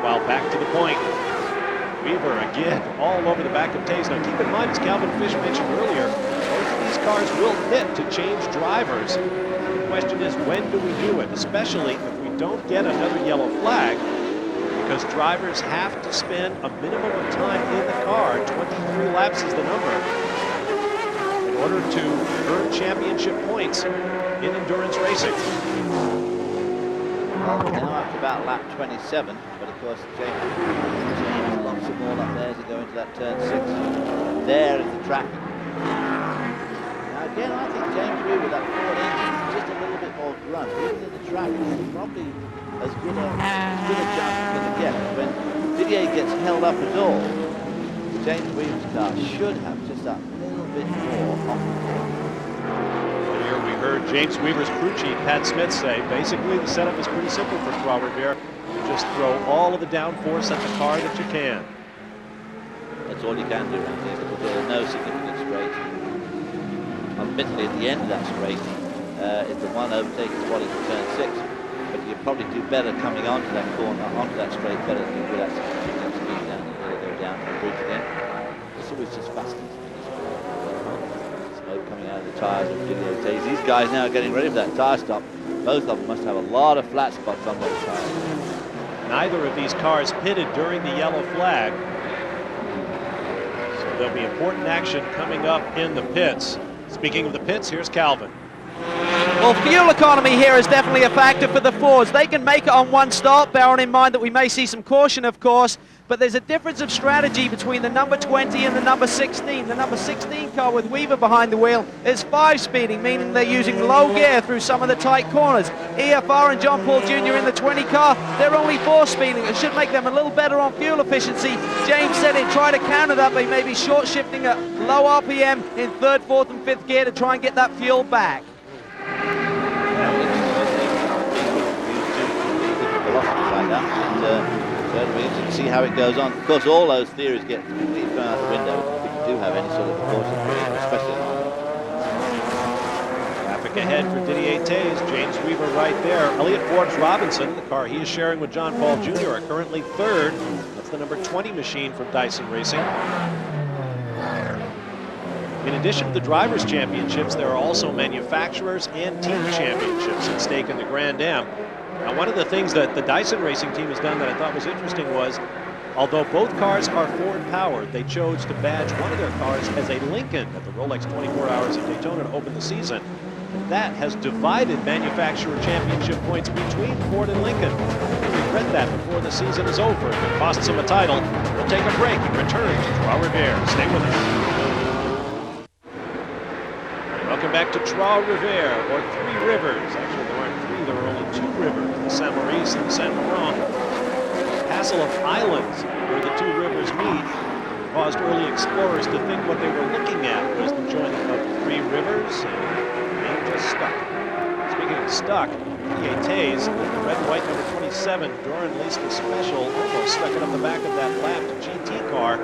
While back to the point. Weaver again all over the back of Theys. Now keep in mind, as Calvin Fish mentioned earlier, both of these cars will hit to change drivers. The question is, when do we do it? Especially if we don't get another yellow flag, because drivers have to spend a minimum of time in the car. 23 laps is the number, in order to earn championship points in endurance racing. Well, now up to about lap 27, but of course James locks them all up there as they go into that turn 6. There is the traffic. Now again, I think James Weaver with that Ford engine is just a little bit more grunt. Even in the traffic, it's probably as good a jump as going to get. When Didier gets held up at all, James Weaver's car should have just that little bit more off the board. Earlier we heard James Weaver's crew chief, Pat Smith, say basically the setup is pretty simple for Trois-Rivières. Just throw all of the downforce at the car that you can. That's all you can do around here, because there are no significant straight. Admittedly, at the end of that straight, is the one overtaking Wally for turn 6. But you probably do better coming onto that corner, onto that straight, better than you would actually picking up speed down the hill, go down to the bridge again. It's always just fascinating. Smoke coming out of the tyres of Didier Theys. These guys now are getting ready for that tyre stop. Both of them must have a lot of flat spots on those tyres. Neither of these cars pitted during the yellow flag. So there'll be important action coming up in the pits. Speaking of the pits, here's Calvin. Well, fuel economy here is definitely a factor for the Fords. They can make it on one stop, bearing in mind that we may see some caution, of course, but there's a difference of strategy between the number 20 and the number 16. The number 16 car with Weaver behind the wheel is 5-speeding, meaning they're using low gear through some of the tight corners. EFR and John Paul Jr. in the 20 car, they're only 4-speeding. It should make them a little better on fuel efficiency. James said he'd try to counter that by maybe short shifting at low RPM in 3rd, 4th and 5th gear to try and get that fuel back. Certainly interesting to see how it goes on. Of course, all those theories get completely thrown out the window if you do have any sort of caution creation, especially on. Traffic ahead for Didier Theys. James Weaver right there. Elliott Forbes-Robinson, the car he is sharing with John Paul Jr., are currently 3rd. That's the number 20 machine from Dyson Racing. In addition to the Drivers' Championships, there are also manufacturers and team championships at stake in the Grand Am. Now, one of the things that the Dyson Racing team has done that I thought was interesting was, although both cars are Ford-powered, they chose to badge one of their cars as a Lincoln at the Rolex 24 Hours of Daytona to open the season. And that has divided manufacturer championship points between Ford and Lincoln. We'll regret that before the season is over. If it costs them a title, we'll take a break and return to Trois-Rivières. Stay with us. Welcome back to Trois-Rivières, or Three Rivers. Actually, there aren't three, there are only 2 rivers, the Saint Maurice and the Saint Laurent. Castle of Islands, where the 2 rivers meet, caused early explorers to think what they were looking at was the joining of 3 rivers, and they just stuck. Speaking of stuck, Didier Theys, the red and white number 27, Doran leased a special, almost stuck it up the back of that lapped GT car.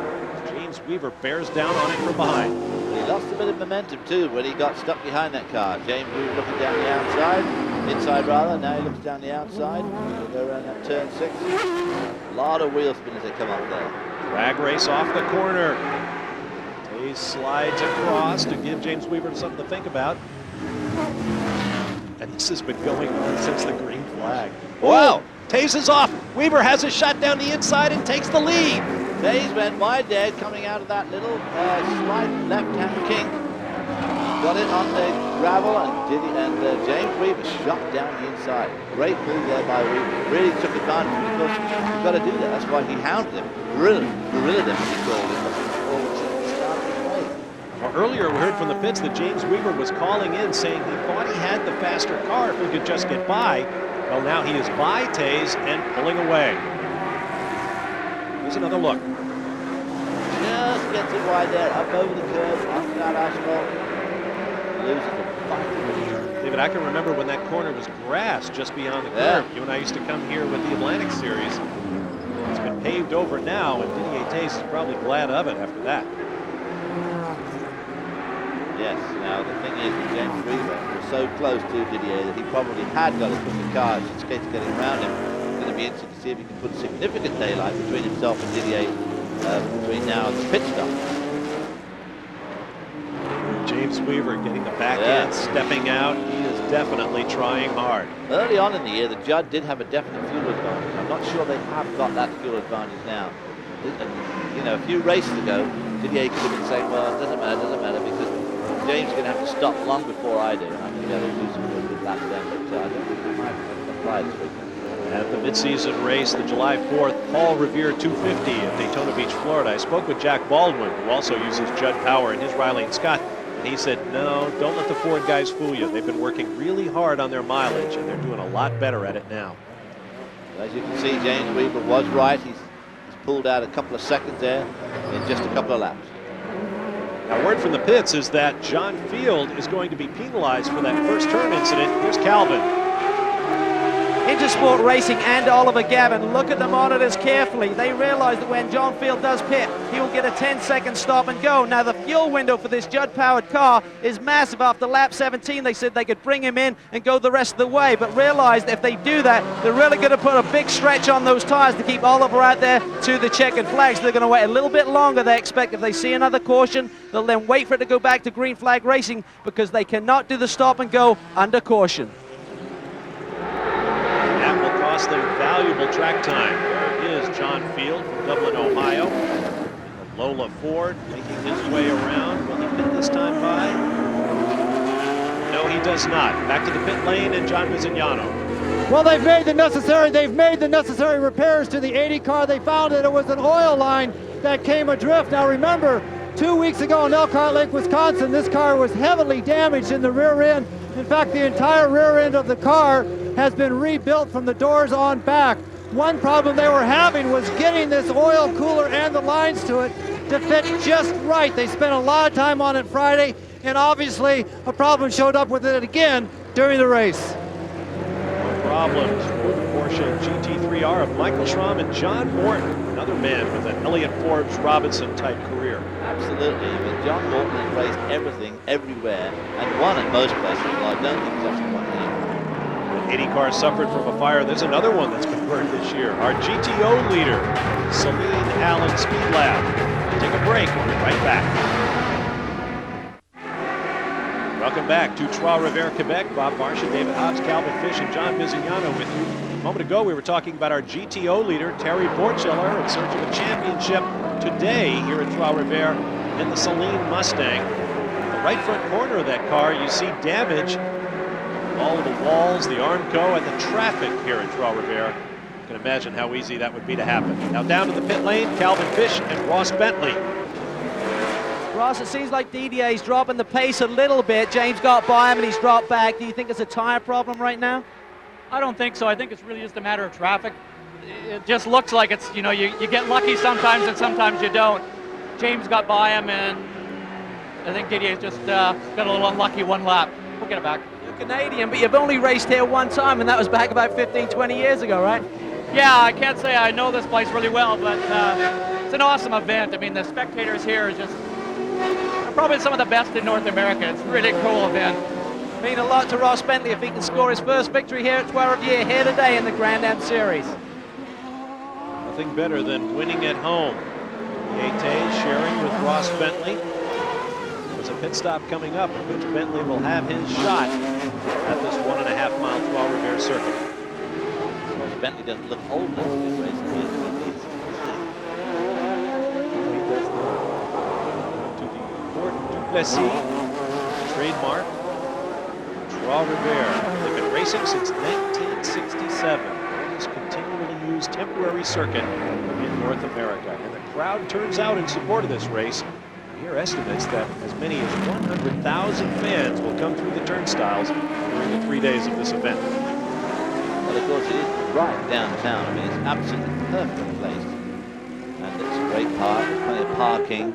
James Weaver bears down on it from behind. He lost a bit of momentum too when he got stuck behind that car. James Weaver looking down the outside, inside rather, now he looks down the outside. He'll go around that turn 6. A lot of wheel spin as they come up there. Drag race off the corner. Theys slides across to give James Weaver something to think about. And this has been going on since the green flag. Wow! Theys is off. Weaver has a shot down the inside and takes the lead. Theys went wide there, coming out of that little slight left-hand kink. Got it on the gravel, and James Weaver shot down the inside. Great move there by Weaver. Really took advantage, because you've got to do that. That's why he hounded him. Gorilla them, he called him. Well, earlier we heard from the pits that James Weaver was calling in, saying he thought he had the faster car if he could just get by. Well, now he is by Theys and pulling away. Here's another look. gets it wide there, up over the curve, onto that asphalt. Loses it. David, I can remember when that corner was grass just beyond the curve. You and I used to come here with the Atlantic Series. It's been paved over now, and Didier Theys is probably glad of it after that. Yes, now the thing is that James Weaver was so close to Didier that he probably had got to put the car, since Kate's getting around him. It's going to be interesting to see if he can put significant daylight between himself and Didier between now and the pit stop. James Weaver getting the back end, stepping out. He is definitely trying hard. Early on in the year, the Judd did have a definite fuel advantage. I'm not sure they have got that fuel advantage now. You know, a few races ago, Didier could have been saying, well, it doesn't matter, because James is going to have to stop long before I do, and I'm going to be able to do some good laps then, but I don't think he might apply this weekend. At the midseason race, the July 4th Paul Revere 250 at Daytona Beach, Florida, I spoke with Jack Baldwin, who also uses Judd power in his Riley&Scott. He said, no, don't let the Ford guys fool you. They've been working really hard on their mileage, and they're doing a lot better at it now. As you can see, James Weaver was right. He's pulled out a couple of seconds there in just a couple of laps. Now, word from the pits is that John Field is going to be penalized for that first turn incident. Here's Calvin. Intersport Racing and Oliver Gavin look at the monitors carefully. They realize that when John Field does pit, he will get a 10-second stop and go. Now, the fuel window for this Judd-powered car is massive. After lap 17, they said they could bring him in and go the rest of the way, but realized if they do that, they're really going to put a big stretch on those tires to keep Oliver out there to the checkered flags. They're going to wait a little bit longer, they expect. If they see another caution, they'll then wait for it to go back to green flag racing, because they cannot do the stop and go under caution. Lost their valuable track time. There is John Field from Dublin, Ohio. The Lola Ford making his way around. Will he pit this time by? No, he does not. Back to the pit lane and John Bisignano. Well, they've made the necessary repairs to the 80 car. They found that it was an oil line that came adrift. Now remember, 2 weeks ago in Elkhart Lake, Wisconsin, this car was heavily damaged in the rear end. In fact, the entire rear end of the car has been rebuilt from the doors on back. One problem they were having was getting this oil cooler and the lines to it to fit just right. They spent a lot of time on it Friday, and obviously a problem showed up with it again during the race. No problems for the Porsche GT3R of Michael Schramm and John Morton, another man with an Elliott Forbes-Robinson type career. Absolutely, but John Morton has raced everything, everywhere, and won at most places. Well, I don't think he's actually won here. 80 car suffered from a fire. There's another one that's been burned this year. Our GTO leader, Saleen Allen Speed Lab. Take a break. We'll be right back. Welcome back to Trois-Rivières, Quebec. Bob Marshall, David Hobbs, Calvin Fish, and John Bisignano with you. A moment ago, we were talking about our GTO leader, Terry Porchiller, in search of a championship today here at Trois-Rivières in the Saleen Mustang. The right front corner of that car, you see damage. All of the walls, the Armco, and the traffic here at Trois-Rivières. You can imagine how easy that would be to happen. Now down to the pit lane, Calvin Fish and Ross Bentley. Ross, it seems like Didier's dropping the pace a little bit. James got by him and he's dropped back. Do you think it's a tire problem right now? I don't think so. I think it's really just a matter of traffic. It just looks like it's, you know, you get lucky sometimes and sometimes you don't. James got by him, and I think Didier's just got a little unlucky one lap. We'll get it back. Canadian, but you've only raced here one time, and that was back about 15, 20 years ago, right? Yeah, I can't say I know this place really well, but it's an awesome event. I mean, the spectators here are just probably some of the best in North America. It's a really cool event. Mean a lot to Ross Bentley if he can score his first victory here at Trois-Rivières here today in the Grand Am Series. Nothing better than winning at home. Didier Theys sharing with Ross Bentley. There's a pit stop coming up in which Bentley will have his shot at this 1.5 mile Trois-Rivières circuit. Ross Bentley doesn't look old enough to be racing here. To the Ford Duplessis trademark, Trois-Rivières. They've been racing since 1967. This continually used temporary circuit in North America. And the crowd turns out in support of this race. Here estimates that as many as 100,000 fans will come through the turnstiles during the 3 days of this event. Well, of course, it is right downtown. I mean, it's absolutely perfectly placed. And it's a great park, there's plenty of parking.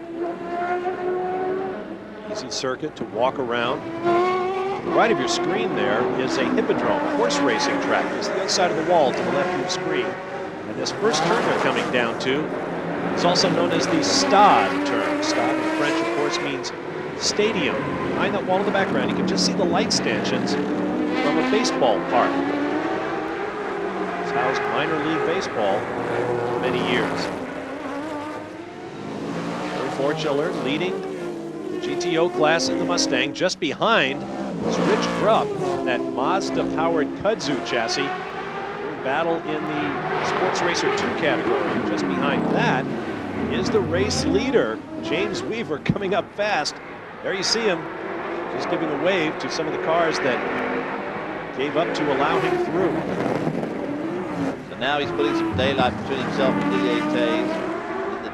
Easy circuit to walk around. To the right of your screen there is a hippodrome, a horse racing track. It's the other side of the wall to the left of your screen. And this first turn they're coming down to is also known as the Stade turn. Stade in French, of course, means stadium. Behind that wall in the background, you can just see the light stanchions from a baseball park. It's housed minor league baseball for many years. Forchiller leading the GTO class in the Mustang. Just behind is Rich Grubb, that Mazda-powered Kudzu chassis. Battle in the Sports Racer 2 category. Just behind that is the race leader, James Weaver, coming up fast. There you see him, just giving a wave to some of the cars that gave up to allow him through. So now he's putting some daylight between himself and Didier Theys.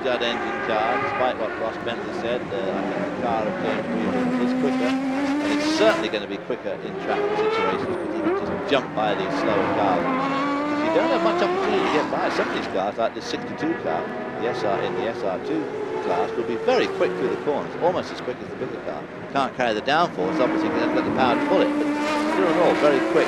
Judd engine car, despite what Ross Bentley said. I think the car of James Weaver is quicker, and it's certainly going to be quicker in traffic situations because he can just jump by these slower cars. You don't have much opportunity to get by some of these cars, like the 62 car, the SR in the SR2 class, will be very quick through the corners, almost as quick as the bigger car. Can't carry the downforce, obviously, because they've got the power to pull it, but still and all, very quick.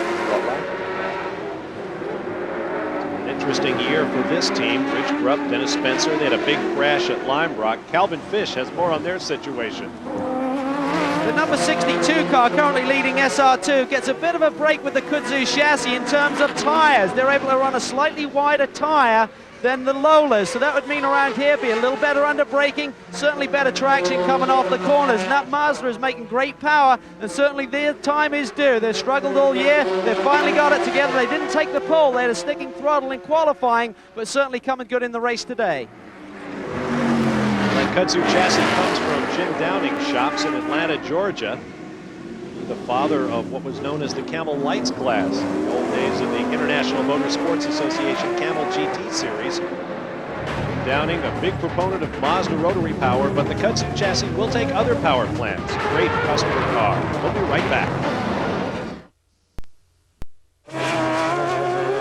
Interesting year for this team. Rich Grubb, Dennis Spencer, they had a big crash at Lime Rock. Calvin Fish has more on their situation. The number 62 car, currently leading SR2, gets a bit of a break with the Kudzu chassis in terms of tires. They're able to run a slightly wider tire than the Lolas, so that would mean around here be a little better under braking, certainly better traction coming off the corners. And that Mazda is making great power, and certainly their time is due. They've struggled all year, they've finally got it together. They didn't take the pole, they had a sticking throttle in qualifying, but certainly coming good in the race today. That Kudzu chassis comes from Jim Downing's shops in Atlanta, Georgia. The father of what was known as the Camel Lights class, in the old days of the International Motorsports Association Camel GT Series. Downing, a big proponent of Mazda rotary power, but the Kudzu chassis will take other power plants. Great customer car. We'll be right back.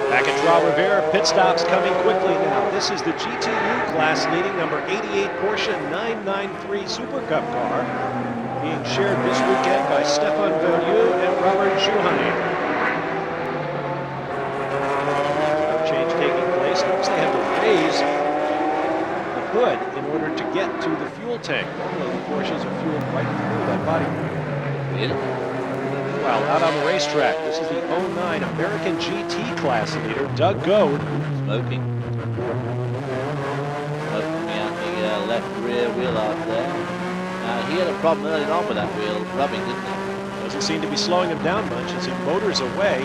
Back at Trois-Rivières, pit stops coming quickly now. This is the GTU class leading number 88 Porsche 993 Super Cup car, being shared this weekend by Stephane Veilleux and Robert Jouhani. Change taking place. Notice they have to raise the hood in order to get to the fuel tank. Normally the Porsches are fueled right through that body. Well, out on the racetrack, this is the 09 American GT class leader, Doug Goad. Smoking. Smoking out the left rear wheel out there. He had a problem early on with that wheel rubbing, didn't he? Doesn't seem to be slowing him down much as he motors away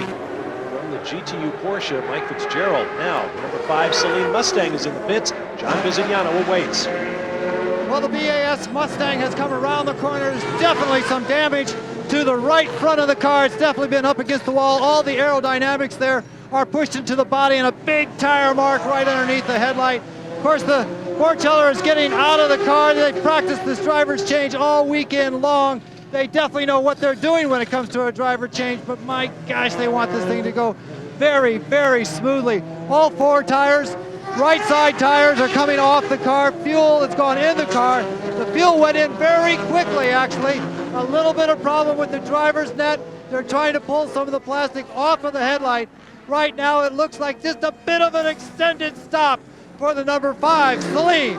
from the GTU Porsche, Mike Fitzgerald. Now, number 5 Saleen Mustang is in the pits. John Bisignano awaits. Well, the BAS Mustang has come around the corners. Definitely some damage to the right front of the car. It's definitely been up against the wall. All the aerodynamics there are pushed into the body, and a big tire mark right underneath the headlight. Of course, the Forchiller is getting out of the car. They practiced this driver's change all weekend long. They definitely know what they're doing when it comes to a driver change, but my gosh, they want this thing to go very, very smoothly. All 4 tires, right side tires are coming off the car. Fuel has gone in the car. The fuel went in very quickly, actually. A little bit of problem with the driver's net. They're trying to pull some of the plastic off of the headlight. Right now, it looks like just a bit of an extended stop for the number 5, Saleen.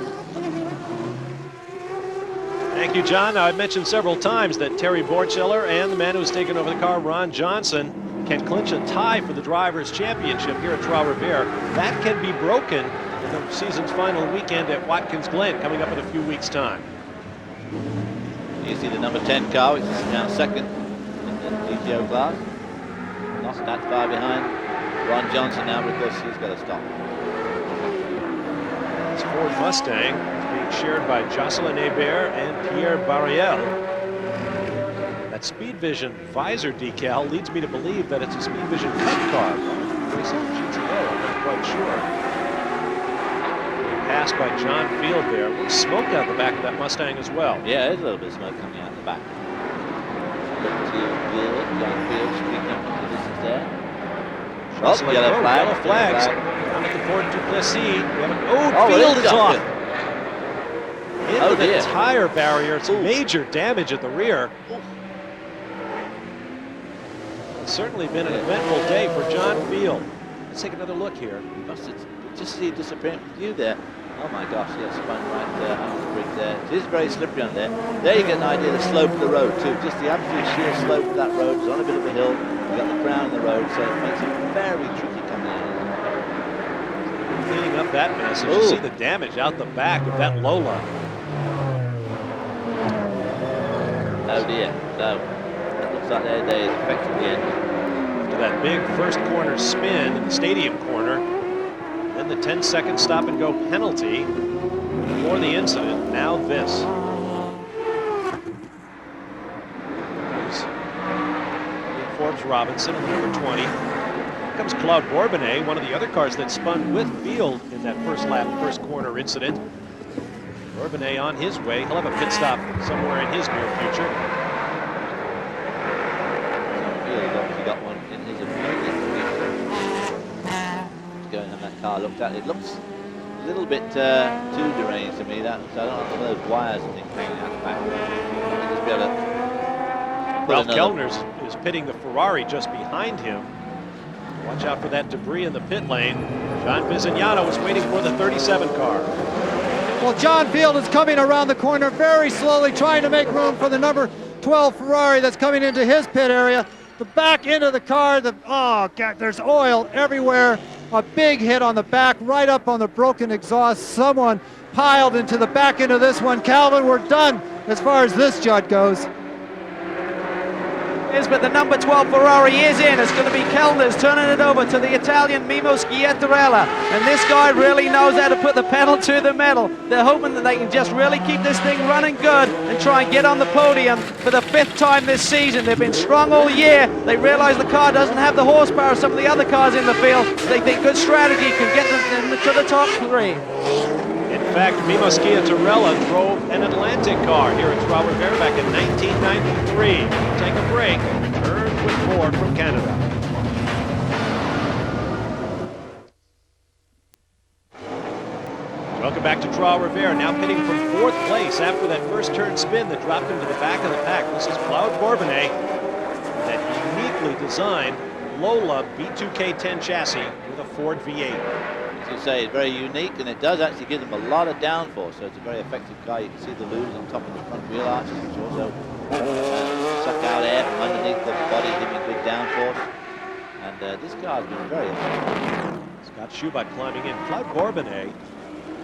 Thank you, John. Now, I've mentioned several times that Terry Forchiller and the man who's taken over the car, Ron Johnson, can clinch a tie for the Drivers' Championship here at Trois-Rivières. That can be broken in the season's final weekend at Watkins Glen coming up in a few weeks' time. You see the number 10 car, which is now second in the GTO class. Not that far behind Ron Johnson now, because he's got to stop. It's Ford Mustang. It's being shared by Jocelyn Hebert and Pierre Bareil. That Speed Vision visor decal leads me to believe that it's a Speed Vision Cup car. Racing the GTO, I'm not quite sure. Passed by John Field there. A little smoke out the back of that Mustang as well. Yeah, there's a little bit of smoke coming out the back. Look to Gille, John Field speaking up the distance there. Yellow flag. Yellow flags. Down at the Ford Duplessis. Field is off. into the tire barrier. It's major damage at the rear. It's certainly been an eventful day for John Field. Let's take another look here. You must just see it disappearing from view there. Oh my gosh, yeah, spun right there under the bridge there. It is very slippery on there. There you get an idea of the slope of the road too. Just the absolute sheer slope of that road. It's on a bit of a hill. You've got the crown of the road, so it makes it very tricky coming in. Cleaning up that mess. You see the damage out the back of that Lola. Oh dear, so it looks like their day is effectively ended. After that big first corner spin in the stadium corner, then the 10-second stop and go penalty for the incident. Now this. Forbes-Robinson on the number 20. Here comes Claude Bourbonnais, one of the other cars that spun with Field in that first lap, first corner incident. Bourbonnais on his way. He'll have a pit stop somewhere in his near future. Field obviously got one in his immediate future. Going on that car looked at. It looks a little bit too deranged to me. I don't know if those wires and things hanging out the back. Just be able to Ralph Kellner's is pitting the Ferrari just behind him. Watch out for that debris in the pit lane. John Bisignano is waiting for the 37 car. Well, John Field is coming around the corner very slowly, trying to make room for the number 12 Ferrari that's coming into his pit area. The back end of the car, oh God, there's oil everywhere. A big hit on the back, right up on the broken exhaust. Someone piled into the back end of this one. Calvin, we're done as far as this Judd goes. But the number 12 Ferrari is in. It's going to be Kellner's turning it over to the Italian Mimmo Schiattarella. And this guy really knows how to put the pedal to the metal. They're hoping that they can just really keep this thing running good and try and get on the podium for the 5th time this season. They've been strong all year. They realize the car doesn't have the horsepower of some of the other cars in the field. They think good strategy can get them to the top 3. In fact, Mimmo Schiattarella drove an Atlantic car here at Trois-Rivières back in 1993. Take a break and return with more from Canada. Welcome back to Trois-Rivières, now pitting from 4th place after that first turn spin that dropped him to the back of the pack. This is Claude Bourbonnais, that uniquely designed Lola B2K 10 chassis with a Ford V8. As you say, it's very unique, and it does actually give them a lot of downforce, so it's a very effective car. You can see the loops on top of the front wheel arches, which also suck out air from underneath the body, giving good downforce. And this car has been very effective. Scott Schubert climbing in. Claude Bourbonnais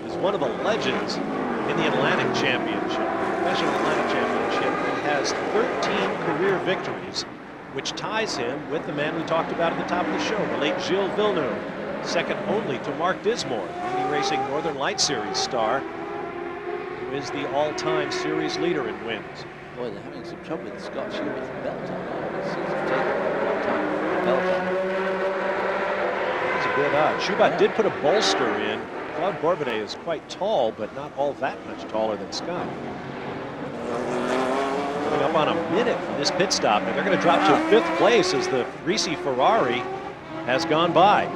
is one of the legends in the Atlantic Championship, Professional Atlantic Championship. He has 13 career victories, which ties him with the man we talked about at the top of the show, the late Gille Villeneuve. Second only to Mark Dismore, Indy Racing Northern Light Series star, who is the all-time series leader in wins. Boy, they're having some trouble with Scott Schubert's belt on. It's taken a long time to put the belt on. It's a bit odd. Schubert did put a bolster in. Claude Bourbonnais is quite tall, but not all that much taller than Scott. Coming up on a minute from this pit stop, and they're going to drop to 5th place as the Risi Ferrari has gone by.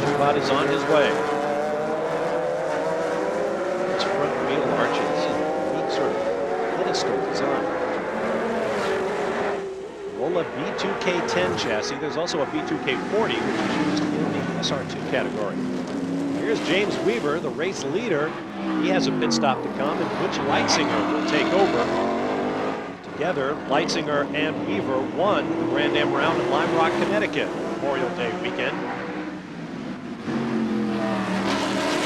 Schubert is on his way. His front wheel arches and unique sort of pedestal design. Lola B2K 10 chassis. There's also a B2K 40, which is used in the SR2 category. Here's James Weaver, the race leader. He has a pit stop to come, and Butch Leitzinger will take over. Together, Leitzinger and Weaver won the Grand Am round at Lime Rock, Connecticut, Memorial Day weekend.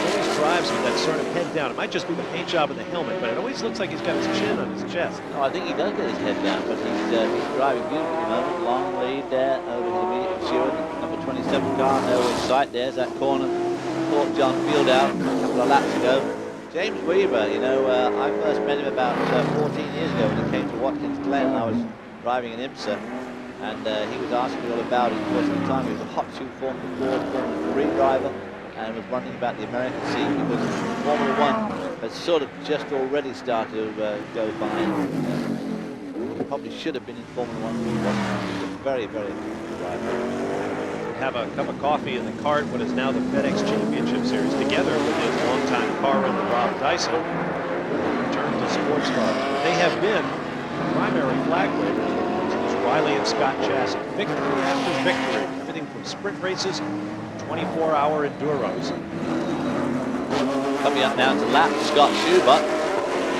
Always drives with that sort of head down. It might just be the paint job and the helmet, but it always looks like he's got his chin on his chest. No, I think he does get his head down, but he's driving beautifully at the moment. Long lead there over his immediate pursuer. Number 27 car, no in sight. There's that corner. Caught John Field out a couple of laps ago. James Weaver, you know, I first met him about 14 years ago when he came to Watkins Glen. I was driving an IMSA, and he was asking me all about it. Of course, at the time he was a hot shoe Formula 4, Formula 3 driver, and was wondering about the American scene because Formula 1 had sort of just already started to go by. He probably should have been in Formula 1, but he wasn't. He was a very, very good driver. have a cup of coffee in the cart, what is now the FedEx Championship Series, together with his longtime car runner, Rob Dyson, returned to sports cars. They have been primary flag wavers for these Riley&Scott chassis. Victory after victory, everything from sprint races, 24-hour enduros. Coming up now to lap, Scott Schubert,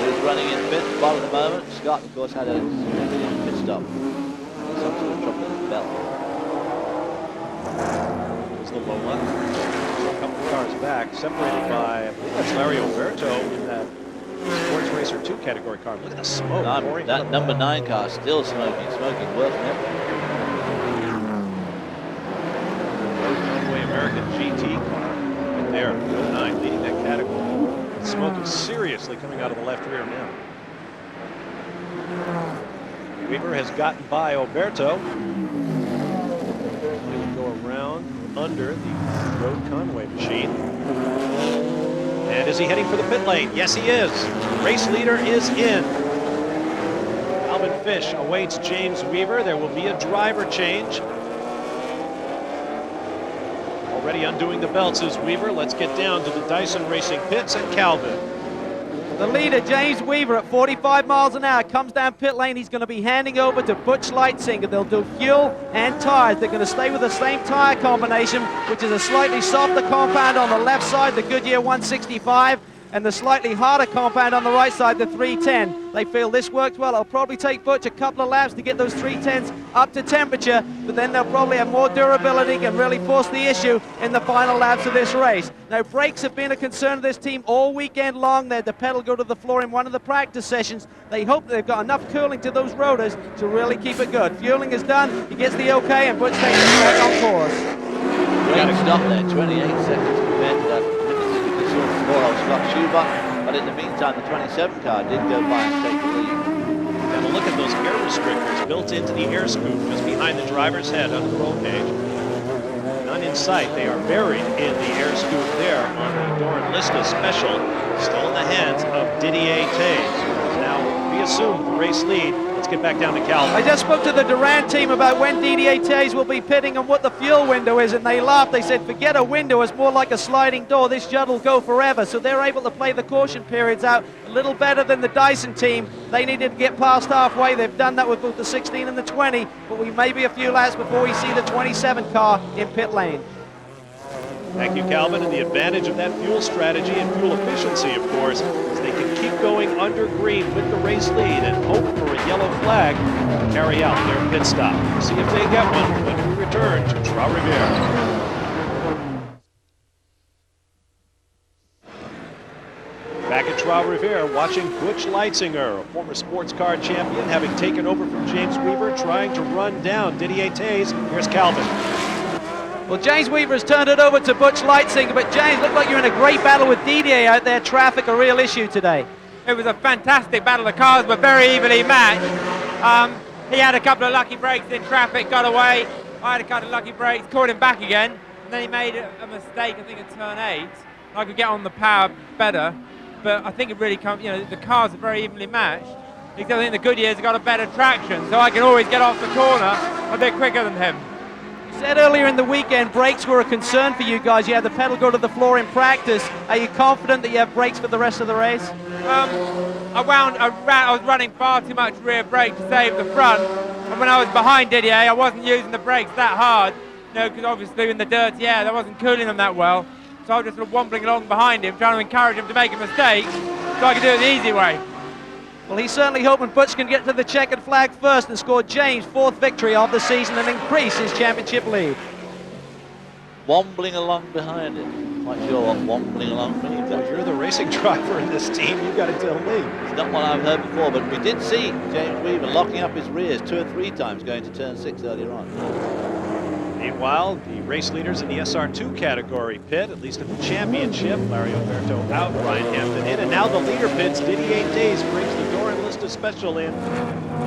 who's running in fifth spot at the moment. Scott, of course, had a pit stop. Some sort of trouble with the belt. There's the Lola. A couple of cars back, separated by, I believe that's Larry Alberto in that Sports Racer 2 category car. Look at the smoke. That number 9 car still smoking worse than ever. Runway American GT car right there, 09, leading that category. The smoke is seriously coming out of the left rear now. Weaver has gotten by Alberto. He'll go around under the road Conway machine. And is he heading for the pit lane? Yes, he is. Race leader is in. Calvin Fish awaits James Weaver. There will be a driver change. Already undoing the belts is Weaver. Let's get down to the Dyson Racing pits and Calvin. The leader, James Weaver, at 45 miles an hour, comes down pit lane. He's going to be handing over to Butch Leitzinger. They'll do fuel and tires. They're going to stay with the same tire combination, which is a slightly softer compound on the left side, the Goodyear 165, and the slightly harder compound on the right side, the 310. They feel this works well. It'll probably take Butch a couple of laps to get those 310s up to temperature, but then they'll probably have more durability and really force the issue in the final laps of this race. Now, brakes have been a concern of this team all weekend long. They had the pedal go to the floor in one of the practice sessions. They hope they've got enough cooling to those rotors to really keep it good. Fueling is done. He gets the okay, and Butch takes it back on course. Great stop there, 28 seconds compared to that before of Scott Schubert, but in the meantime the 27 car did go by and take the lead. Got to look at those air restrictors built into the air scoop just behind the driver's head under the roll cage. None in sight. They are buried in the air scoop there on the Doran Lista Special, still in the hands of Didier Theys, who has now reassumed the race lead. Let's get back down to Calvin. I just spoke to the Darren team about when Didier Theys will be pitting and what the fuel window is, and they laughed. They said, forget a window, it's more like a sliding door. This Judd will go forever. So they're able to play the caution periods out a little better than the Dyson team. They needed to get past halfway. They've done that with both the 16 and the 20, but we may be a few laps before we see the 27 car in pit lane. Thank you, Calvin. And the advantage of that fuel strategy and fuel efficiency, of course, is they can keep going under green with the race lead and hope for a yellow flag to carry out their pit stop. We'll see if they get one when we return to Trois-Rivières. Back at Trois-Rivières, watching Butch Leitzinger, a former sports car champion, having taken over from James Weaver, trying to run down Didier Theys. Here's Calvin. Well, James Weaver has turned it over to Butch Leitzinger, but James, looked like you're in a great battle with Didier out there. Traffic, a real issue today. It was a fantastic battle. The cars were very evenly matched. He had a couple of lucky breaks in traffic, got away. I had a couple of lucky breaks, caught him back again, and then he made a mistake, I think, at turn 8. I could get on the power better, but I think it really comes, the cars are very evenly matched. Except I think the Goodyear's have got a better traction, so I can always get off the corner a bit quicker than him. You said earlier in the weekend brakes were a concern for you guys. You had the pedal go to the floor in practice. Are you confident that you have brakes for the rest of the race? I was running far too much rear brake to save the front, and when I was behind Didier, I wasn't using the brakes that hard, because obviously in the dirty air, I wasn't cooling them that well. So I was just sort of wobbling along behind him, trying to encourage him to make a mistake, so I could do it the easy way. Well, he's certainly hoping Butch can get to the checkered flag first and score James' 4th victory of the season and increase his championship lead. Wobbling along behind him. Quite sure what wobbling along means. Well, you're the racing driver in this team. You've got to tell me. It's not what I've heard before, but we did see James Weaver locking up his rears 2 or 3 times going to turn 6 earlier on. Meanwhile, the race leaders in the SR2 category pit, at least in the championship. Larry Alberto out, Ryan Hampton in, and now the leader pits. Didier Theys brings the Doran Lista Special in.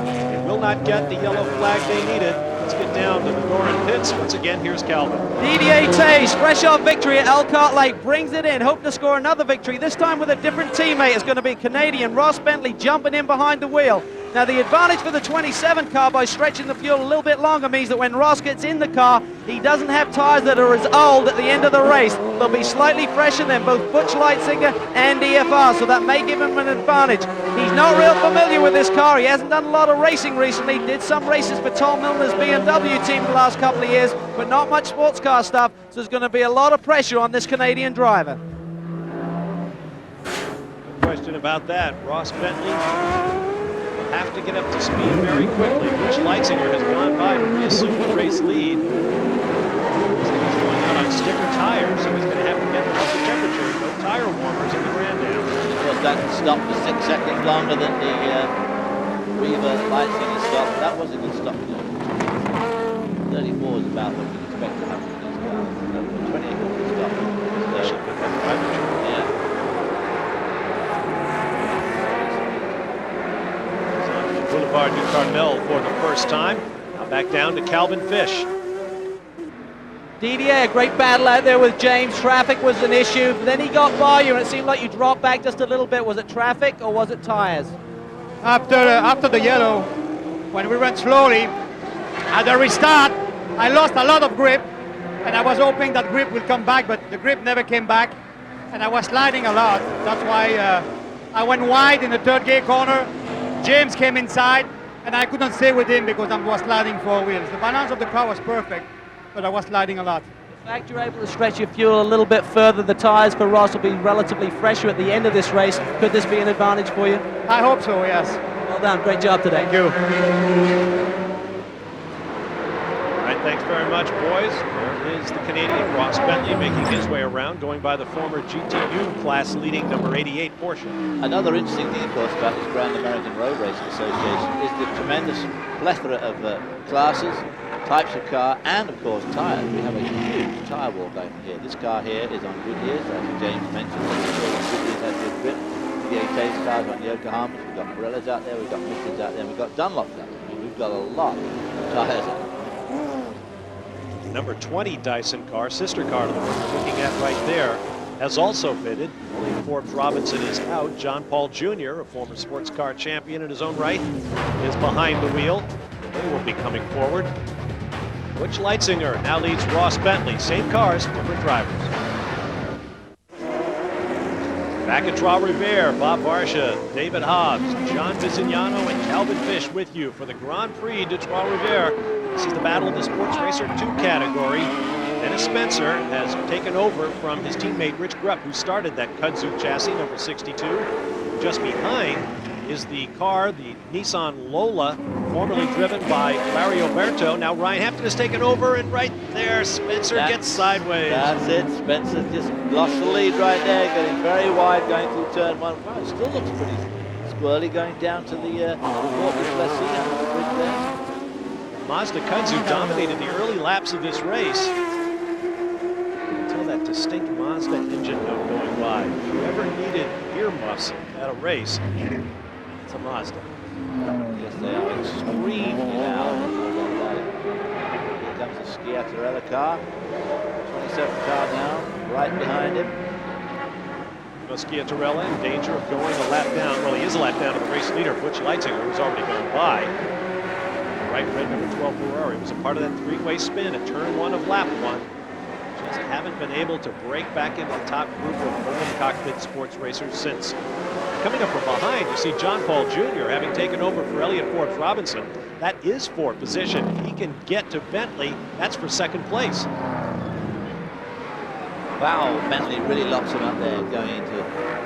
They will not get the yellow flag they needed. Let's get down to the Doran pits. Once again, here's Calvin. Didier Theys, fresh off victory at Elkhart Lake, brings it in, hoping to score another victory, this time with a different teammate. It's going to be Canadian Ross Bentley jumping in behind the wheel. Now the advantage for the 27 car by stretching the fuel a little bit longer means that when Ross gets in the car, he doesn't have tyres that are as old at the end of the race. They'll be slightly fresher than both Butch Leitzinger and EFR, so that may give him an advantage. He's not real familiar with this car. He hasn't done a lot of racing recently. Did some races for Tom Milner's BMW team the last couple of years, but not much sports car stuff, so there's going to be a lot of pressure on this Canadian driver. No question about that. Ross Bentley will have to get up to speed very quickly. Butch Leitzinger has gone by to reassume the race lead. He's going out on sticker tires, so he's going to have to get up the temperature. No tire warmers in the Grand-Am. Of course, that stop for 6 seconds longer than the Weaver Leitzinger stop. That was a good stop. 34 is about what you'd expect to happen in these cars. 28 stop. Yeah. Boulevard du Carmel for the first time. Now back down to Calvin Fish. Didier, a great battle out there with James. Traffic was an issue, but then he got by you and it seemed like you dropped back just a little bit. Was it traffic or was it tires? After the yellow, when we went slowly, at the restart, I lost a lot of grip, and I was hoping that grip will come back, but the grip never came back, and I was sliding a lot. That's why I went wide in the third gear corner. James came inside, and I couldn't stay with him because I was sliding 4 wheels. The balance of the car was perfect, but I was sliding a lot. The fact you're able to stretch your fuel a little bit further, the tyres for Ross will be relatively fresher at the end of this race. Could this be an advantage for you? I hope so, yes. Well done, great job today. Thank you. All right, thanks very much, boys. There is the Canadian Ross Bentley making his way around, going by the former GTU class leading number 88 Porsche. Another interesting thing, of course, about this Grand American Road Racing Association is the tremendous plethora of classes, types of car, and of course tyres. We have a huge tyre wall going here. This car here is on Goodyears, as James mentioned. Goodyears has good grip. Didier Theys cars on Yokohamas. We've got Pirellis out there, we've got Michelin's out there, and we've got Dunlops out there. I mean, we've got a lot of tyres out there. Number 20 Dyson car, sister car to the one we're looking at right there, has also fitted. Only Forbes-Robinson is out. John Paul Jr., a former sports car champion in his own right, is behind the wheel. They will be coming forward. Butch Leitzinger now leads Ross Bentley. Same cars, different drivers. Back at Trois-Rivières, Bob Varsha, David Hobbs, John Bisignano, and Calvin Fish with you for the Grand Prix de Trois-Rivières. This is the battle of the Sports Racer 2 category. Dennis Spencer has taken over from his teammate Rich Grupp, who started that Kudzu chassis, number 62. Just behind is the car, the Nissan Lola, formerly driven by Larry Alberto. Now Ryan Hampton has taken over, and right there, Spencer gets sideways. That's it. Spencer just lost the lead right there, getting very wide, going through turn one. Wow, it still looks pretty squirrely going down to the Corpus Lessee under the bridge there. Mazda Kudzu dominated the early laps of this race until that distinct Mazda engine note going by. If you ever needed earmuffs at a race, it's a Mazda. Yes, they are extremely loud. Here comes the Schiattarella car. 27 car now, right behind him. Schiattarella in danger of going a lap down. Well, he is a lap down to the race leader, Butch Leitzinger, who's already gone by. Right red number 12 Ferrari was a part of that three-way spin at turn one of lap one. Just haven't been able to break back into the top group of open cockpit sports racers since. Coming up from behind, you see John Paul Jr. having taken over for Elliott Forbes-Robinson. That is for position. If he can get to Bentley, that's for second place. Wow, Bentley really locks him up there, going into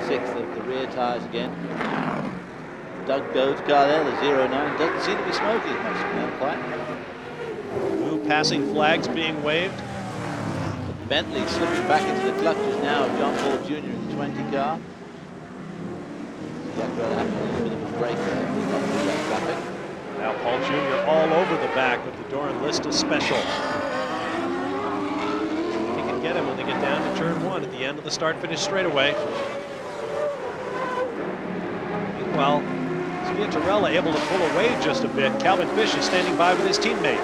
sixth of the rear tires again. Doug Goad's car there, the 09, doesn't seem to be smoking much now, quite. Blue passing flags being waved. But Bentley slipping back into the clutches now. John Paul Jr. in the 20 car. Schiattarella having a little bit of a break there. He got through that traffic. Now Paul Jr. all over the back of the Doran Lista Special. He can get him when they get down to turn one at the end of the start-finish straightaway. Meanwhile, Schiattarella able to pull away just a bit. Calvin Fish is standing by with his teammate.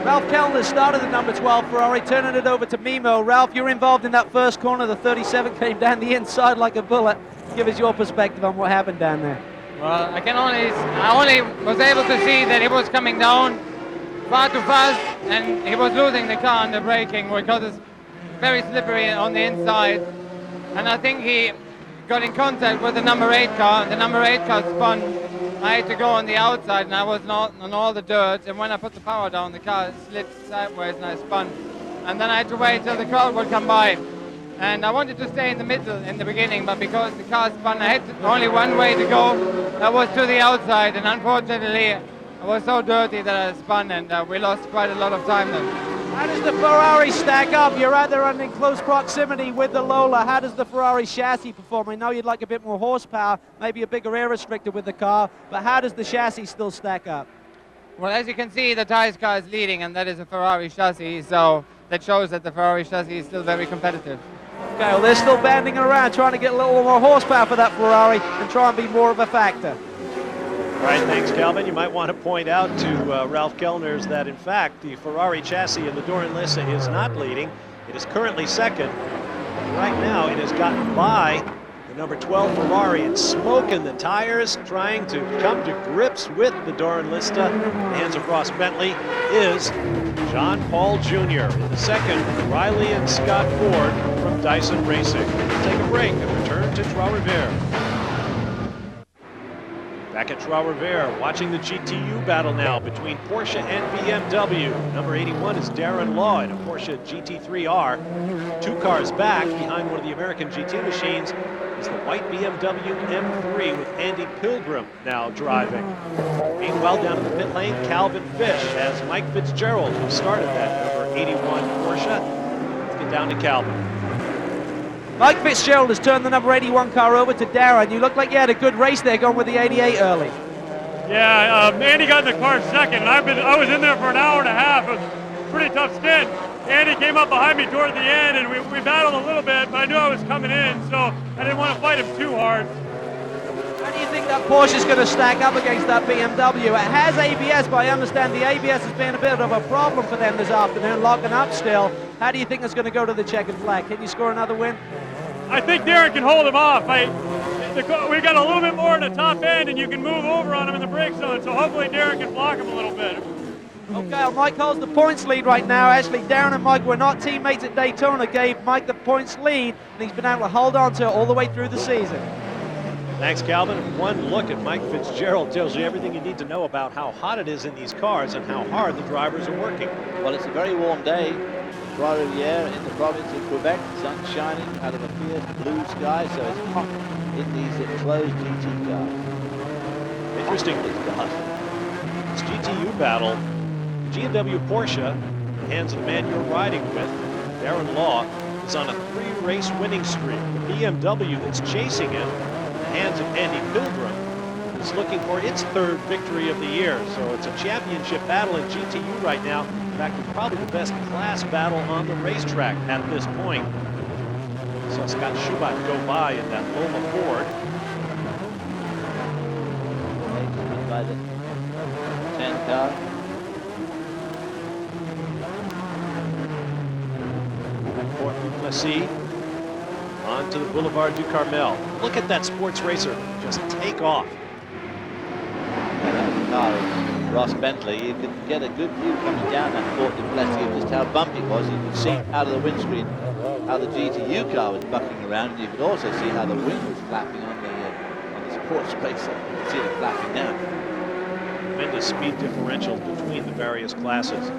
Ralph Kellner started at number 12 Ferrari, turning it over to Mimmo. Ralph, you're involved in that first corner. The 37 came down the inside like a bullet. Give us your perspective on what happened down there. Well, I only was able to see that he was coming down far too fast, and he was losing the car on the braking because it's very slippery on the inside. And I think he got in contact with the number 8 car. The number 8 car spun. I had to go on the outside, and I was not on all the dirt. And when I put the power down, the car slid sideways, and I spun. And then I had to wait till the crowd would come by. And I wanted to stay in the middle in the beginning, but because the car spun, I had only one way to go. That was to the outside, and unfortunately, I was so dirty that I spun, and we lost quite a lot of time then. How does the Ferrari stack up? You're out there and in close proximity with the Lola. How does the Ferrari chassis perform? I know you'd like a bit more horsepower, maybe a bigger air restrictor with the car, but how does the chassis still stack up? Well, as you can see, the Theys car is leading, and that is a Ferrari chassis, so that shows that the Ferrari chassis is still very competitive. Okay, well, they're still banding around, trying to get a little more horsepower for that Ferrari and try and be more of a factor. All right, thanks, Calvin. You might want to point out to Ralph Kellners that, in fact, the Ferrari chassis in the Doran Lissa is not leading. It is currently second. Right now, it has gotten by the number 12 Ferrari. It's smoking the tires, trying to come to grips with the Doran Lista. In the hands of Ross Bentley is John Paul Jr. In the second, Riley&Scott Ford from Dyson Racing. We'll take a break and return to Trois-Rivières. Back at Trois-Rivières, watching the GTU battle now between Porsche and BMW. Number 81 is Darren Law in a Porsche GT3R. 2 cars back behind one of the American GT machines is the white BMW M3 with Andy Pilgrim now driving. Meanwhile, down in the pit lane, Calvin Fish has Mike Fitzgerald, who started that number 81 Porsche. Let's get down to Calvin. Mike Fitzgerald has turned the number 81 car over to Darren. You look like you had a good race there going with the 88 early. Yeah, Andy got in the car second, and I was in there for an hour and a half. It was a pretty tough stint. Andy came up behind me toward the end, and we battled a little bit, but I knew I was coming in, so I didn't want to fight him too hard. How do you think that Porsche is going to stack up against that BMW? It has ABS, but I understand the ABS has been a bit of a problem for them this afternoon, locking up still. How do you think it's going to go to the checkered flag? Can you score another win? I think Darren can hold him off. We got a little bit more in the top end, and you can move over on him in the brake zone, so hopefully Darren can block him a little bit. Okay, well, Mike holds the points lead right now. Actually, Darren and Mike were not teammates at Daytona, gave Mike the points lead, and he's been able to hold on to it all the way through the season. Thanks, Calvin. One look at Mike Fitzgerald tells you everything you need to know about how hot it is in these cars and how hard the drivers are working. Well, it's a very warm day. Trois-Rivières in the province of Quebec, sun shining out of a fierce blue sky, so it's hot in these closed GT cars. Interesting. This GTU battle, G&W Porsche, in the hands of the man you're riding with, Darren Law, is on a 3-race winning streak. The BMW that's chasing him, in the hands of Andy Pilgrim, is looking for its 3rd victory of the year. So it's a championship battle in GTU right now. In fact, it's probably the best class battle on the racetrack at this point. So Scott Schubert go by in that Lola Ford. By the 10 car. Fort Duplessis onto the Boulevard du Carmel. Look at that sports racer just take off. Ross Bentley, you could get a good view coming down that Fort Duplessis of just how bumpy it was. You could see out of the windscreen how the GTU car was bucking around, and you could also see how the wind was flapping on the sports racer. You could see it flapping down. Tremendous speed differentials between the various classes.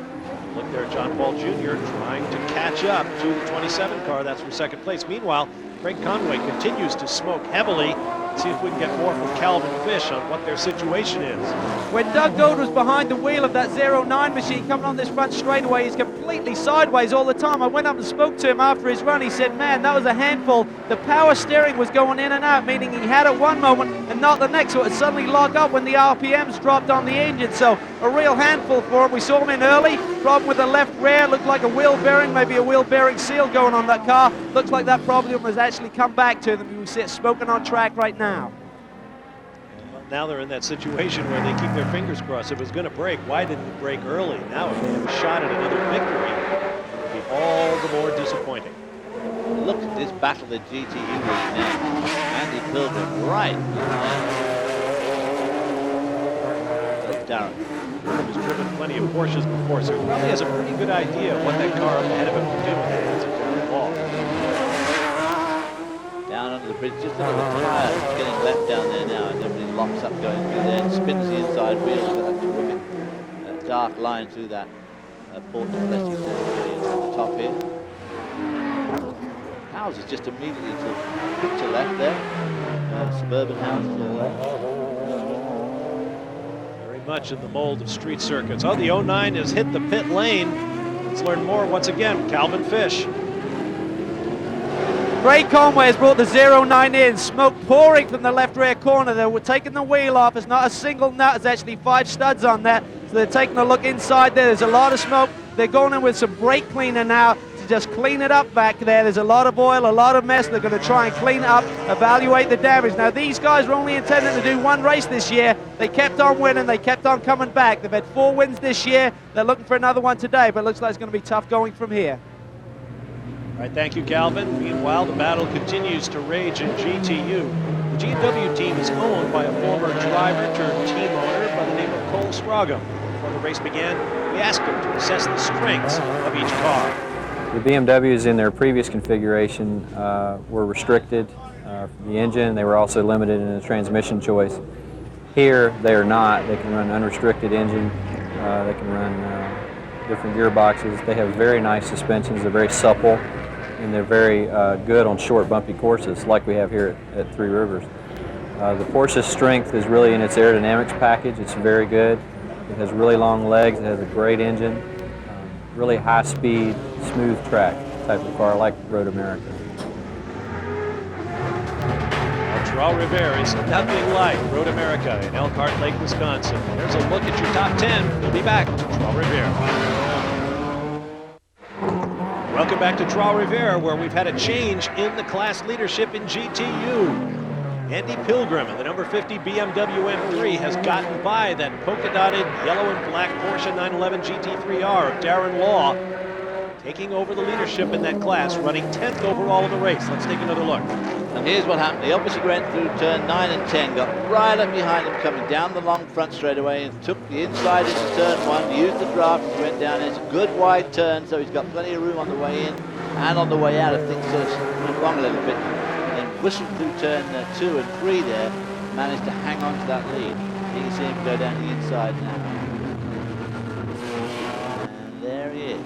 Look there, John Paul Jr. trying to catch up to the 27 car. That's for 2nd place. Meanwhile, Craig Conway continues to smoke heavily. See if we can get more from Calvin Fish on what their situation is. When Doug Goad was behind the wheel of that 09 machine coming on this front straightaway, he's completely sideways all the time. I went up and spoke to him after his run. He said, man, that was a handful. The power steering was going in and out, meaning he had it one moment and not the next. So it would suddenly lock up when the RPMs dropped on the engine. So a real handful for him. We saw him in early. Problem with the left rear. Looked like a wheel bearing, maybe a wheel bearing seal going on that car. Looks like that problem has actually come back to them. We see it smoking on track right now. Well, now they're in that situation where they keep their fingers crossed. If it was going to break, why didn't it break early? Now if they have a shot at another victory, it would be all the more disappointing. Look at this battle the GTU is now. Andy Pilgrim right behind Darren. He's driven plenty of Porsches before, so he probably has a pretty good idea of what that car up ahead of him can do in the hands of Darren Law. Down under the bridge, just under the tyre. It's getting left down there now, and everybody locks up going through there and spins the inside wheel. Look at that terrific dark line through that port deflecting territory on the top here. Houses just immediately to left there. Suburban houses all there. Very much in the mold of street circuits. Oh, the 09 has hit the pit lane. Let's learn more once again. Calvin Fish. Craig Conway has brought the 09 in, smoke pouring from the left rear corner. They were taking the wheel off. It's not a single nut. There's actually 5 studs on that. So they're taking a look inside there. There's a lot of smoke. They're going in with some brake cleaner now to just clean it up back there. There's a lot of oil, a lot of mess. They're going to try and clean it up, evaluate the damage. Now, these guys were only intending to do 1 race this year. They kept on winning. They kept on coming back. They've had 4 wins this year. They're looking for another one today, but it looks like it's going to be tough going from here. All right, thank you, Calvin. Meanwhile, the battle continues to rage in GTU. The GW team is owned by a former driver turned team owner by the name of Cole Sprague. Before the race began, we asked him to assess the strengths of each car. The BMWs in their previous configuration were restricted for the engine. They were also limited in the transmission choice. Here, they are not. They can run unrestricted engine. They can run different gearboxes. They have very nice suspensions. They're very supple, and they're very good on short, bumpy courses like we have here at Three Rivers. The Porsche's strength is really in its aerodynamics package. It's very good. It has really long legs. It has a great engine. Really high speed, smooth track type of car like Road America. Trois-Rivières is nothing like Road America in Elkhart Lake, Wisconsin. There's a look at your top 10. We'll be back to Trois-Rivières. Welcome back to Trois-Rivières, where we've had a change in the class leadership in GTU. Andy Pilgrim in the number 50 BMW M3 has gotten by that polka-dotted yellow and black Porsche 911 GT3R of Darren Law, taking over the leadership in that class, running 10th overall in the race. Let's take another look. And here's what happened. He obviously went through turn 9 and 10, got right up behind him coming down the long front straightaway and took the inside into turn 1, used the draft as he went down. It's a good wide turn, so he's got plenty of room on the way in and on the way out if things sort of went wrong a little bit. Whistled through turn 2 and 3 there, managed to hang on to that lead. You can see him go down the inside now. And there he is.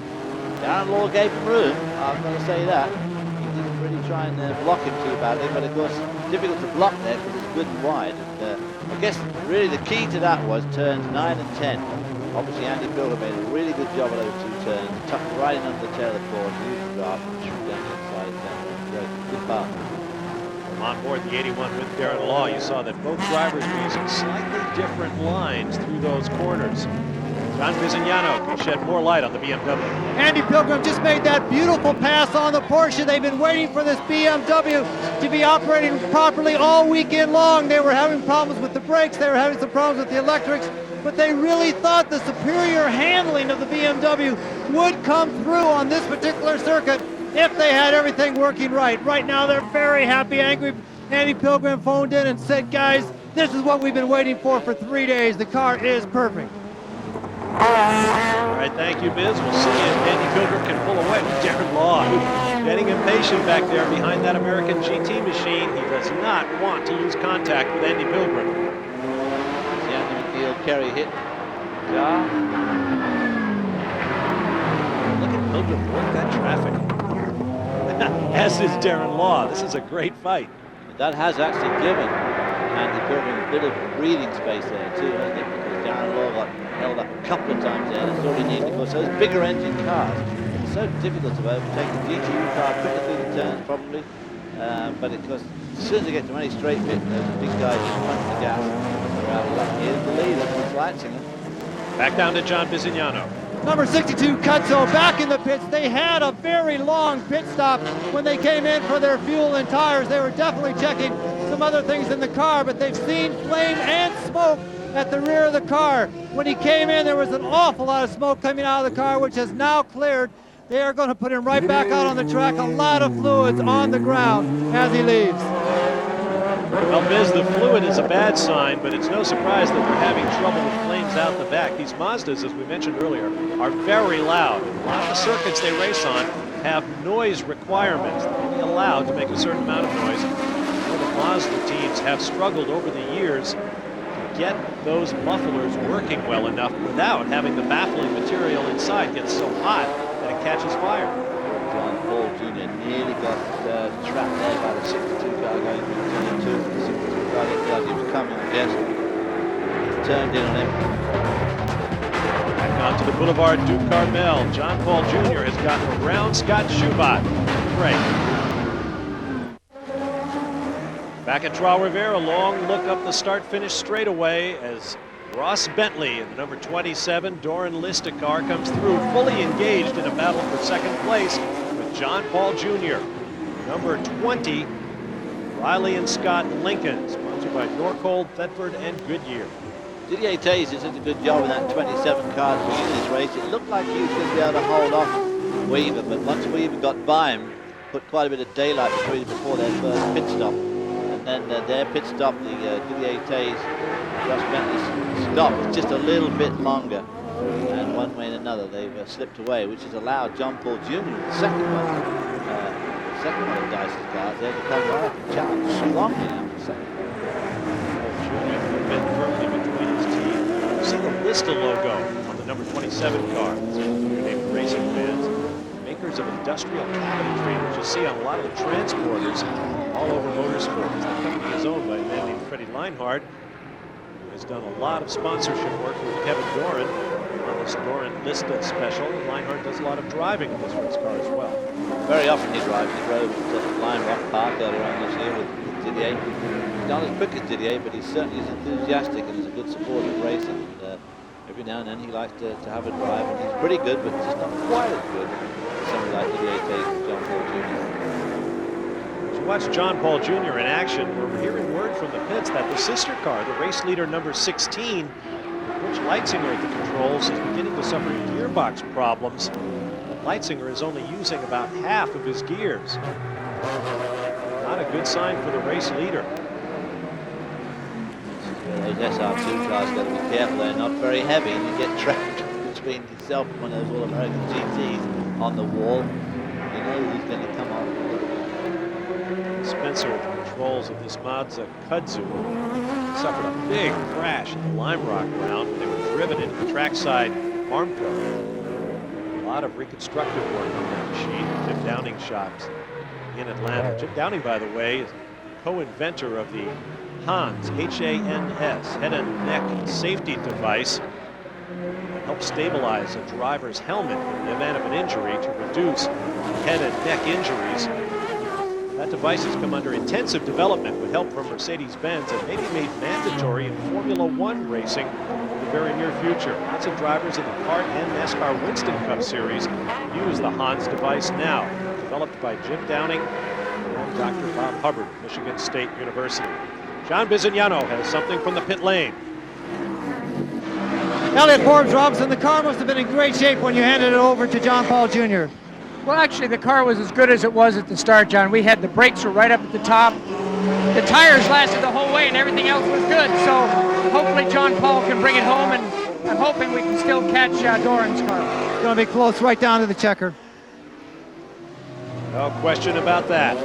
Darren Law gave him room, I've got to say that. He didn't really try and block him too badly, but of course, difficult to block there because it's good and wide. And, I guess really the key to that was turns 9 and 10. Obviously Andy Pilgrim made a really good job of those 2 turns, tucked right in under the tail of the Porsche, used the draft and threw down the inside of turn 1. Good pass. On board the 81 with Darren Law, you saw that both drivers were using slightly different lines through those corners. John Bisignano can shed more light on the BMW. Andy Pilgrim just made that beautiful pass on the Porsche. They've been waiting for this BMW to be operating properly all weekend long. They were having problems with the brakes. They were having some problems with the electrics. But they really thought the superior handling of the BMW would come through on this particular circuit if they had everything working right. Right now they're very happy. Andy Pilgrim phoned in and said, guys, this is what we've been waiting for 3 days. The car is perfect. All right, thank you, Biz. We'll see if Andy Pilgrim can pull away with Darren Law, who's getting impatient back there behind that American GT machine. He does not want to lose contact with Andy Pilgrim. The Andy McNeil Kerry hit. Yeah. Look at Pilgrim work that traffic. As is Darren Law. This is a great fight. That has actually given Andy Pilgrim a bit of breathing space there too, I think, because Darren Law got held up a couple of times there. That's all he needed, because those bigger engine cars, it's so difficult to overtake the GTU car quicker through the turns probably, but of course, as soon as they get to any straight pit, those big guys just punch the gas. They're out of luck. Here's the leader, Lansing. Back down to John Bisignano. Number 62, Kudzu, back in the pits. They had a very long pit stop when they came in for their fuel and tires. They were definitely checking some other things in the car, but they've seen flame and smoke at the rear of the car. When he came in, there was an awful lot of smoke coming out of the car, which has now cleared. They are going to put him right back out on the track. A lot of fluids on the ground as he leaves. Well, Biz, the fluid is a bad sign, but it's no surprise that they're having trouble with flames out the back. These Mazdas, as we mentioned earlier, are very loud. A lot of the circuits they race on have noise requirements. They're only allowed to make a certain amount of noise. The Mazda teams have struggled over the years to get those mufflers working well enough without having the baffling material inside get so hot that it catches fire. John Paul Jr. nearly got trapped there by the 62 car going through turn 2. The 62 car that he was coming, I guess. Turned in on him. Back onto the Boulevard du Carmel. John Paul Jr. has gotten around Scott Schubach. Great. Back at Trois-Rivières, a long look up the start-finish straightaway as Ross Bentley in the number 27 Doran Lista car comes through, fully engaged in a battle for second place with John Paul Jr. Number 20, Riley&Scott Lincoln, sponsored by Norcold, Thetford, and Goodyear. Didier Theys did a good job with that 27 car to begin this race. It looked like he was going to be able to hold off Weaver, but once Weaver got by him, put quite a bit of daylight between them before their first pit stop. And then their pit stop, the Didier Theys, Ross Bentley stop was just a little bit longer. And one way and another, they've slipped away, which has allowed John Paul Jr., the second one of Dice's cars, there to come right up and challenge strongly after the second. Jr. has been firmly between his team. You see the Lista logo on the number 27 car. It's named Racing Fans. Makers of industrial cabinetry, which you see on a lot of the transporters all over motorsports. The company is owned by a man named Freddie Leinhardt, who has done a lot of sponsorship work with Kevin Doran on this Doran Lista special. And Leinhardt does a lot of driving in this race car as well. Very often he drives. He drove at Lime Rock Park earlier on this year with Didier. He's not as quick as Didier, but he's certainly enthusiastic and is a good supporter of racing. And, every now and then he likes to have a drive, and he's pretty good, but just not quite as good as somebody like Didier Theys and John Paul Jr. To watch John Paul Jr. in action, we're hearing word from the pits that the sister car, the race leader number 16, Butch Leitzinger at the controls, is beginning to suffer gearbox problems. Leitzinger is only using about half of his gears. Not a good sign for the race leader. Those SR2 cars got to be careful, they're not very heavy, and you get trapped between yourself and one of those All-American GTs on the wall. You know who's going to come on. Spencer at the controls of this Mazda Kudzu suffered a big crash in the Lime Rock round. They were driven into the trackside arm cover. A lot of reconstructive work on that machine. Jim Downing shops in Atlanta. Jim Downing, by the way, is co-inventor of the HANS, H-A-N-S, head and neck safety device that helps stabilize a driver's helmet in the event of an injury to reduce head and neck injuries. That device has come under intensive development with help from Mercedes-Benz and may be made mandatory in Formula One racing in the very near future. Lots of drivers in the kart and NASCAR Winston Cup Series use the HANS device now, developed by Jim Downing and Dr. Bob Hubbard, Michigan State University. John Bisignano has something from the pit lane. Elliott Forbes-Robinson, the car must have been in great shape when you handed it over to John Paul Jr. Well, actually, the car was as good as it was at the start, John. We had the brakes were right up at the top. The tires lasted the whole way, and everything else was good. So hopefully John Paul can bring it home, and I'm hoping we can still catch Doran's car. It's going to be close right down to the checker. No question about that.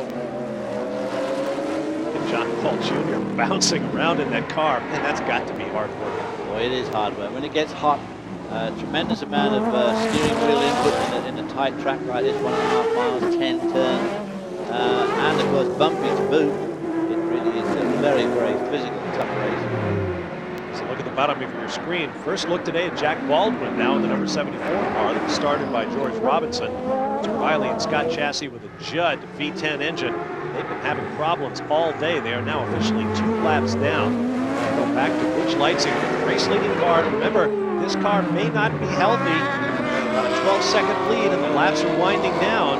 And John Paul Jr. bouncing around in that car. Man, that's got to be hard work. Boy, it is hard work. When it gets hot, tremendous amount of steering wheel input in a tight track like this, 1.5 miles, 10 turns, and of course bumpy to boot. It really is a very, very physical, tough race. So look at the bottom of your screen. First look today at Jack Baldwin, now in the number 74 car that was started by George Robinson. It's Riley&Scott chassis with a Judd V10 engine. They've been having problems all day. They are now officially 2 laps down. Go back to Butch Leitzinger, the race leading car. Remember, this car may not be healthy. About a 12-second lead, and the laps are winding down.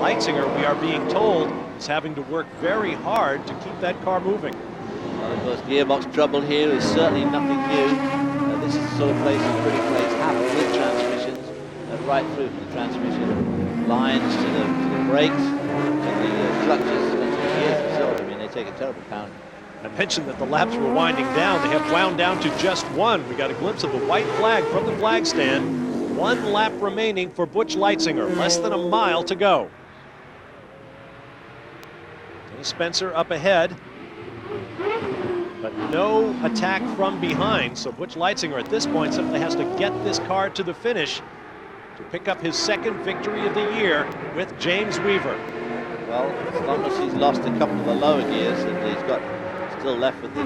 Leitzinger, we are being told, is having to work very hard to keep that car moving. Well, of course, gearbox trouble here is certainly nothing new. This is the sort of place a pretty place happens with transmissions, right through from the transmission lines to the brakes, to the clutches, and to the gears themselves. I mean, they take a terrible pounding. I mentioned that the laps were winding down. They have wound down to just one. We got a glimpse of the white flag from the flag stand. One lap remaining for Butch Leitzinger. Less than a mile to go. Dennis Spencer up ahead, but no attack from behind. So Butch Leitzinger at this point simply has to get this car to the finish to pick up his second victory of the year with James Weaver. Well, as long as he's lost a couple of the lower gears and he's got still left with the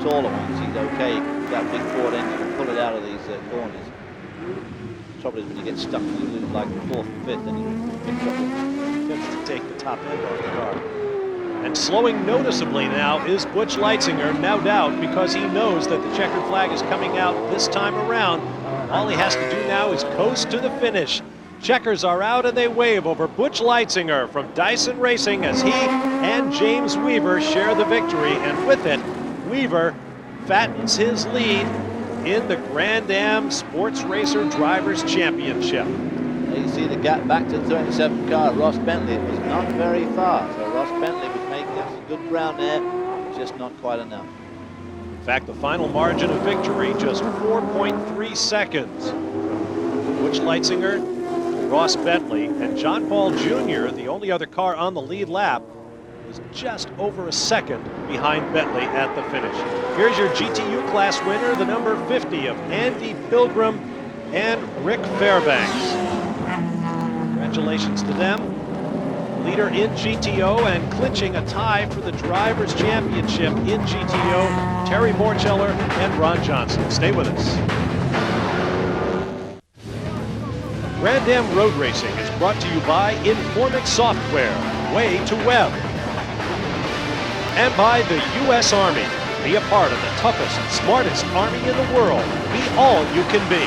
taller ones, he's okay. That big Ford engine and pull it out of these corners. The trouble is when you get stuck and you lose like the fourth and fifth, then you pick up to take the top end off the car. And slowing noticeably now is Butch Leitzinger, no doubt, because he knows that the checkered flag is coming out this time around. All he has to do now is coast to the finish. Checkers are out and they wave over Butch Leitzinger from Dyson Racing as he and James Weaver share the victory, and with it, Weaver fattens his lead in the Grand Am Sports Racer Drivers Championship. You see the gap back to the 27 car, Ross Bentley. It was not very far, so Ross Bentley was making up some good ground there, just not quite enough. In fact, the final margin of victory, just 4.3 seconds. Butch Leitzinger, Ross Bentley, and John Paul Jr., the only other car on the lead lap, was just over a second behind Bentley at the finish. Here's your GTU class winner, the number 50 of Andy Pilgrim and Rick Fairbanks. Congratulations to them. Leader in GTO and clinching a tie for the Drivers' Championship in GTO, Terry Morcheller and Ron Johnson. Stay with us. Grand Am Road Racing is brought to you by Informix Software, Way to Web, and by the U.S. Army. Be a part of the toughest, smartest Army in the world. Be all you can be.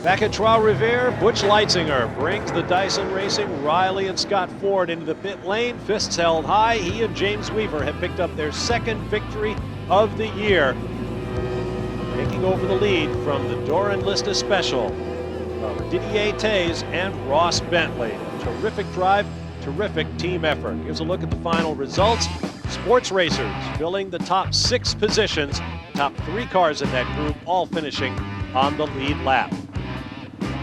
Back at Trois-Rivières, Butch Leitzinger brings the Dyson Racing Riley and Scott Ford into the pit lane. Fists held high. He and James Weaver have picked up their second victory of the year, taking over the lead from the Doran Lista Special of Didier Theys and Ross Bentley. Terrific drive, terrific team effort. Here's a look at the final results. Sports Racers filling the top 6 positions. Top 3 cars in that group all finishing on the lead lap.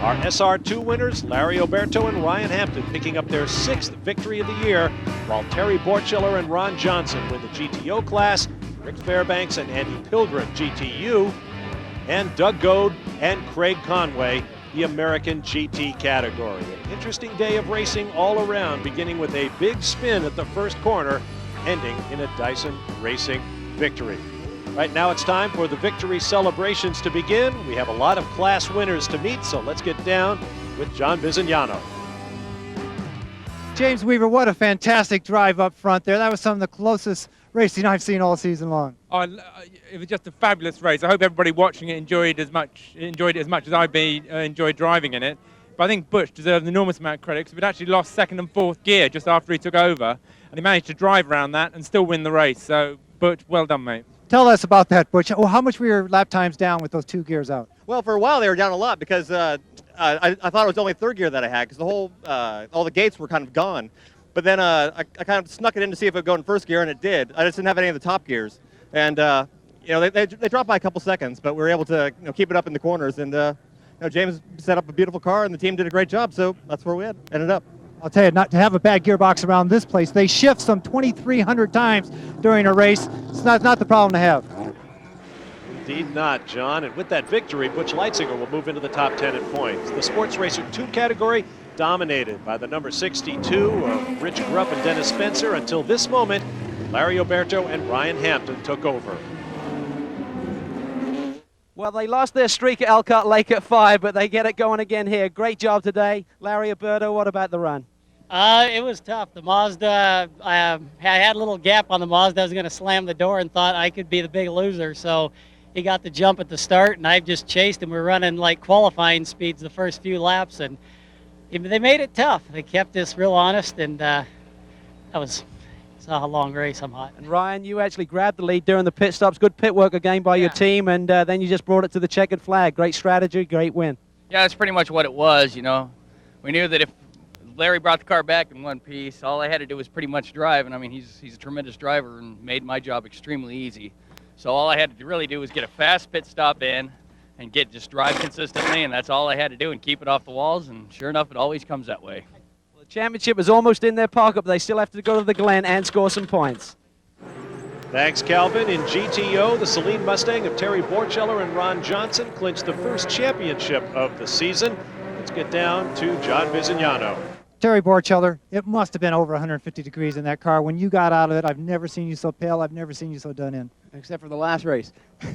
Our SR2 winners, Larry Oberto and Ryan Hampton, picking up their 6th victory of the year, while Terry Borchiller and Ron Johnson win the GTO class, Rick Fairbanks and Andy Pilgrim GTU, and Doug Goad and Craig Conway the American GT category. An interesting day of racing all around, beginning with a big spin at the first corner, ending in a Dyson Racing victory. Right now it's time for the victory celebrations to begin. We have a lot of class winners to meet, so let's get down with John Bisignano. James Weaver, what a fantastic drive up front there. That was some of the closest racing I've seen all season long. Oh, it was just a fabulous race. I hope everybody watching it enjoyed it as much as I enjoyed driving in it. But I think Butch deserves an enormous amount of credit because we'd actually lost second and fourth gear just after he took over, and he managed to drive around that and still win the race. So, Butch, well done, mate. Tell us about that, Butch. Oh, how much were your lap times down with those 2 gears out? Well, for a while they were down a lot because I thought it was only third gear that I had because the whole all the gates were kind of gone. But then I kind of snuck it in to see if it would go in first gear, and it did. I just didn't have any of the top gears, and they dropped by a couple seconds, but we were able to keep it up in the corners. And James set up a beautiful car, and the team did a great job. So that's where we ended up. I'll tell you, not to have a bad gearbox around this place. They shift some 2,300 times during a race. It's not the problem to have. Indeed not, John. And with that victory, Butch Leitzinger will move into the top 10 in points. The Sports Racer 2 category dominated by the number 62 of Rich Grupp and Dennis Spencer. Until this moment, Larry Oberto and Ryan Hampton took over. Well, they lost their streak at Elkhart Lake at 5, but they get it going again here. Great job today. Larry Oberto, what about the run? It was tough. The Mazda, I had a little gap on the Mazda. I was going to slam the door and thought I could be the big loser. So he got the jump at the start, and I just chased him. We were running like qualifying speeds the first few laps, and they made it tough. They kept us real honest, and it's a long race. I'm hot. And Ryan, you actually grabbed the lead during the pit stops. Good pit work again by your team, and then you just brought it to the checkered flag. Great strategy, great win. Yeah, that's pretty much what it was, We knew that if Larry brought the car back in one piece. All I had to do was pretty much drive, and I mean, he's a tremendous driver and made my job extremely easy. So all I had to really do was get a fast pit stop in and just drive consistently, and that's all I had to do, and keep it off the walls, and sure enough, it always comes that way. Well, the championship is almost in their pocket, but they still have to go to the Glen and score some points. Thanks, Calvin. In GTO, the Saleen Mustang of Terry Borcheller and Ron Johnson clinched the first championship of the season. Let's get down to John Bisignano. Terry Borcheller, it must have been over 150 degrees in that car. When you got out of it, I've never seen you so pale. I've never seen you so done in. Except for the last race.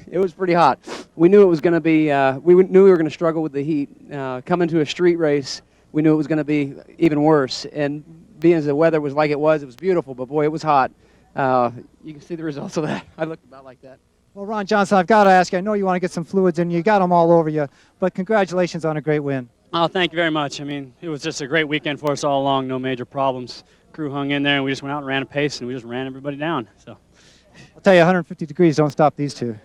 It was pretty hot. We knew it was going to be, knew we were going to struggle with the heat. Coming to a street race, we knew it was going to be even worse. And being as the weather was like it was beautiful, but boy, it was hot. You can see the results of that. I looked about like that. Well, Ron Johnson, I've got to ask you, I know you want to get some fluids in. You got them all over you, but congratulations on a great win. Oh, thank you very much. I mean, it was just a great weekend for us all along, no major problems. Crew hung in there, and we just went out and ran a pace, and we just ran everybody down. So, I'll tell you, 150 degrees don't stop these two.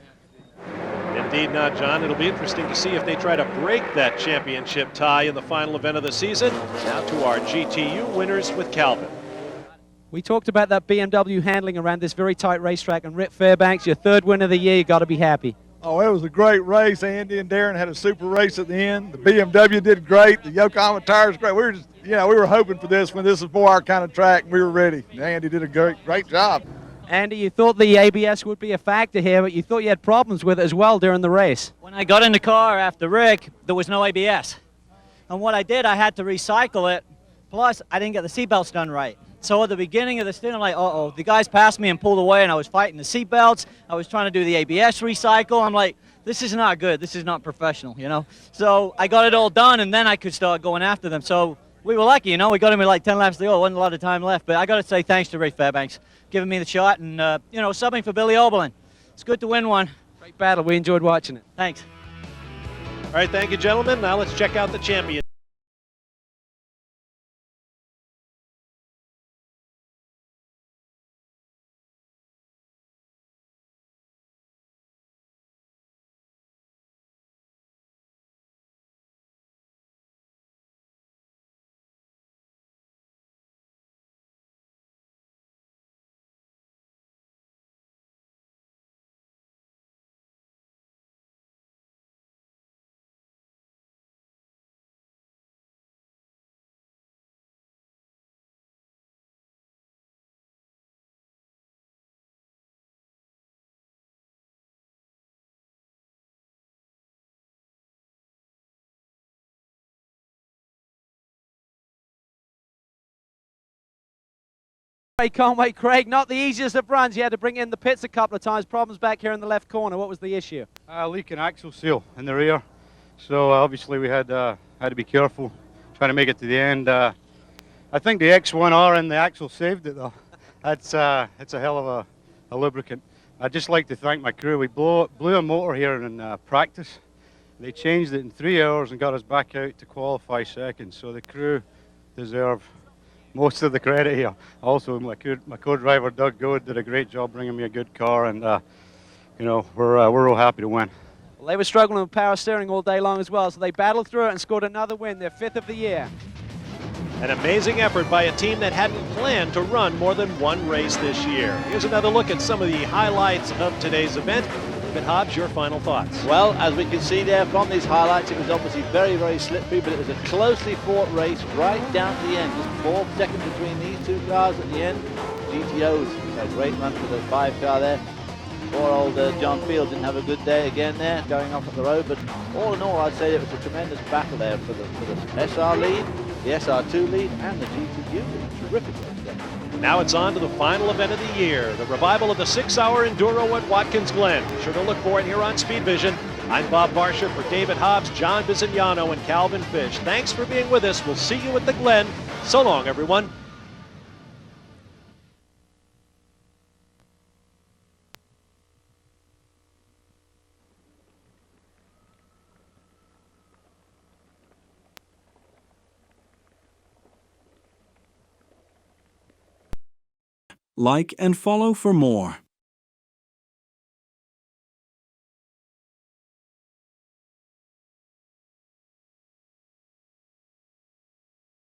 Indeed not, John. It'll be interesting to see if they try to break that championship tie in the final event of the season. Now to our GTU winners with Calvin. We talked about that BMW handling around this very tight racetrack, and Rick Fairbanks, your third win of the year, you got to be happy. Oh, it was a great race. Andy and Darren had a super race at the end. The BMW did great. The Yokohama tires great. We were just, we were hoping for this when this was for our kind of track. We were ready. Andy did a great job. Andy, you thought the ABS would be a factor here, but you thought you had problems with it as well during the race. When I got in the car after Rick, there was no ABS. And what I did, I had to recycle it. Plus, I didn't get the seatbelts done right. So at the beginning of the stint, I'm like, uh-oh, the guys passed me and pulled away, and I was fighting the seatbelts. I was trying to do the ABS recycle. I'm like, this is not good. This is not professional, So I got it all done, and then I could start going after them. So we were lucky, We got him with like 10 laps to go. Wasn't a lot of time left. But I got to say thanks to Ray Fairbanks, giving me the shot and, subbing for Billy Oberlin. It's good to win one. Great battle. We enjoyed watching it. Thanks. All right, thank you, gentlemen. Now let's check out the champion. Can't wait, Craig. Not the easiest of runs. You had to bring in the pits a couple of times. Problems back here in the left corner. What was the issue? Leaking axle seal in the rear. So obviously we had to be careful trying to make it to the end. I think the X1R and the axle saved it though. It's a hell of a lubricant. I'd just like to thank my crew. We blew a motor here in practice. They changed it in 3 hours and got us back out to qualify second. So the crew deserve most of the credit here. Also, my co-driver Doug Goad did a great job bringing me a good car, and we're real happy to win. Well, they were struggling with power steering all day long as well, so they battled through it and scored another win, their 5th of the year. An amazing effort by a team that hadn't planned to run more than one race this year. Here's another look at some of the highlights of today's event. David Hobbs, your final thoughts. Well, as we can see there from these highlights, it was obviously very, very slippery, but it was a closely fought race right down to the end. Just 4 seconds between these two cars at the end. GTO's had a great run for the 5 car there. Poor old John Field didn't have a good day again there, going off at the road, but all in all, I'd say it was a tremendous battle there for the SR lead, the SR2 lead, and the GTU lead. Terrific race there. Now it's on to the final event of the year, the revival of the 6-hour Enduro at Watkins Glen. Be sure to look for it here on Speed Vision. I'm Bob Barsha for David Hobbs, John Bisignano, and Calvin Fish. Thanks for being with us. We'll see you at the Glen. So long, everyone. Like and follow for more.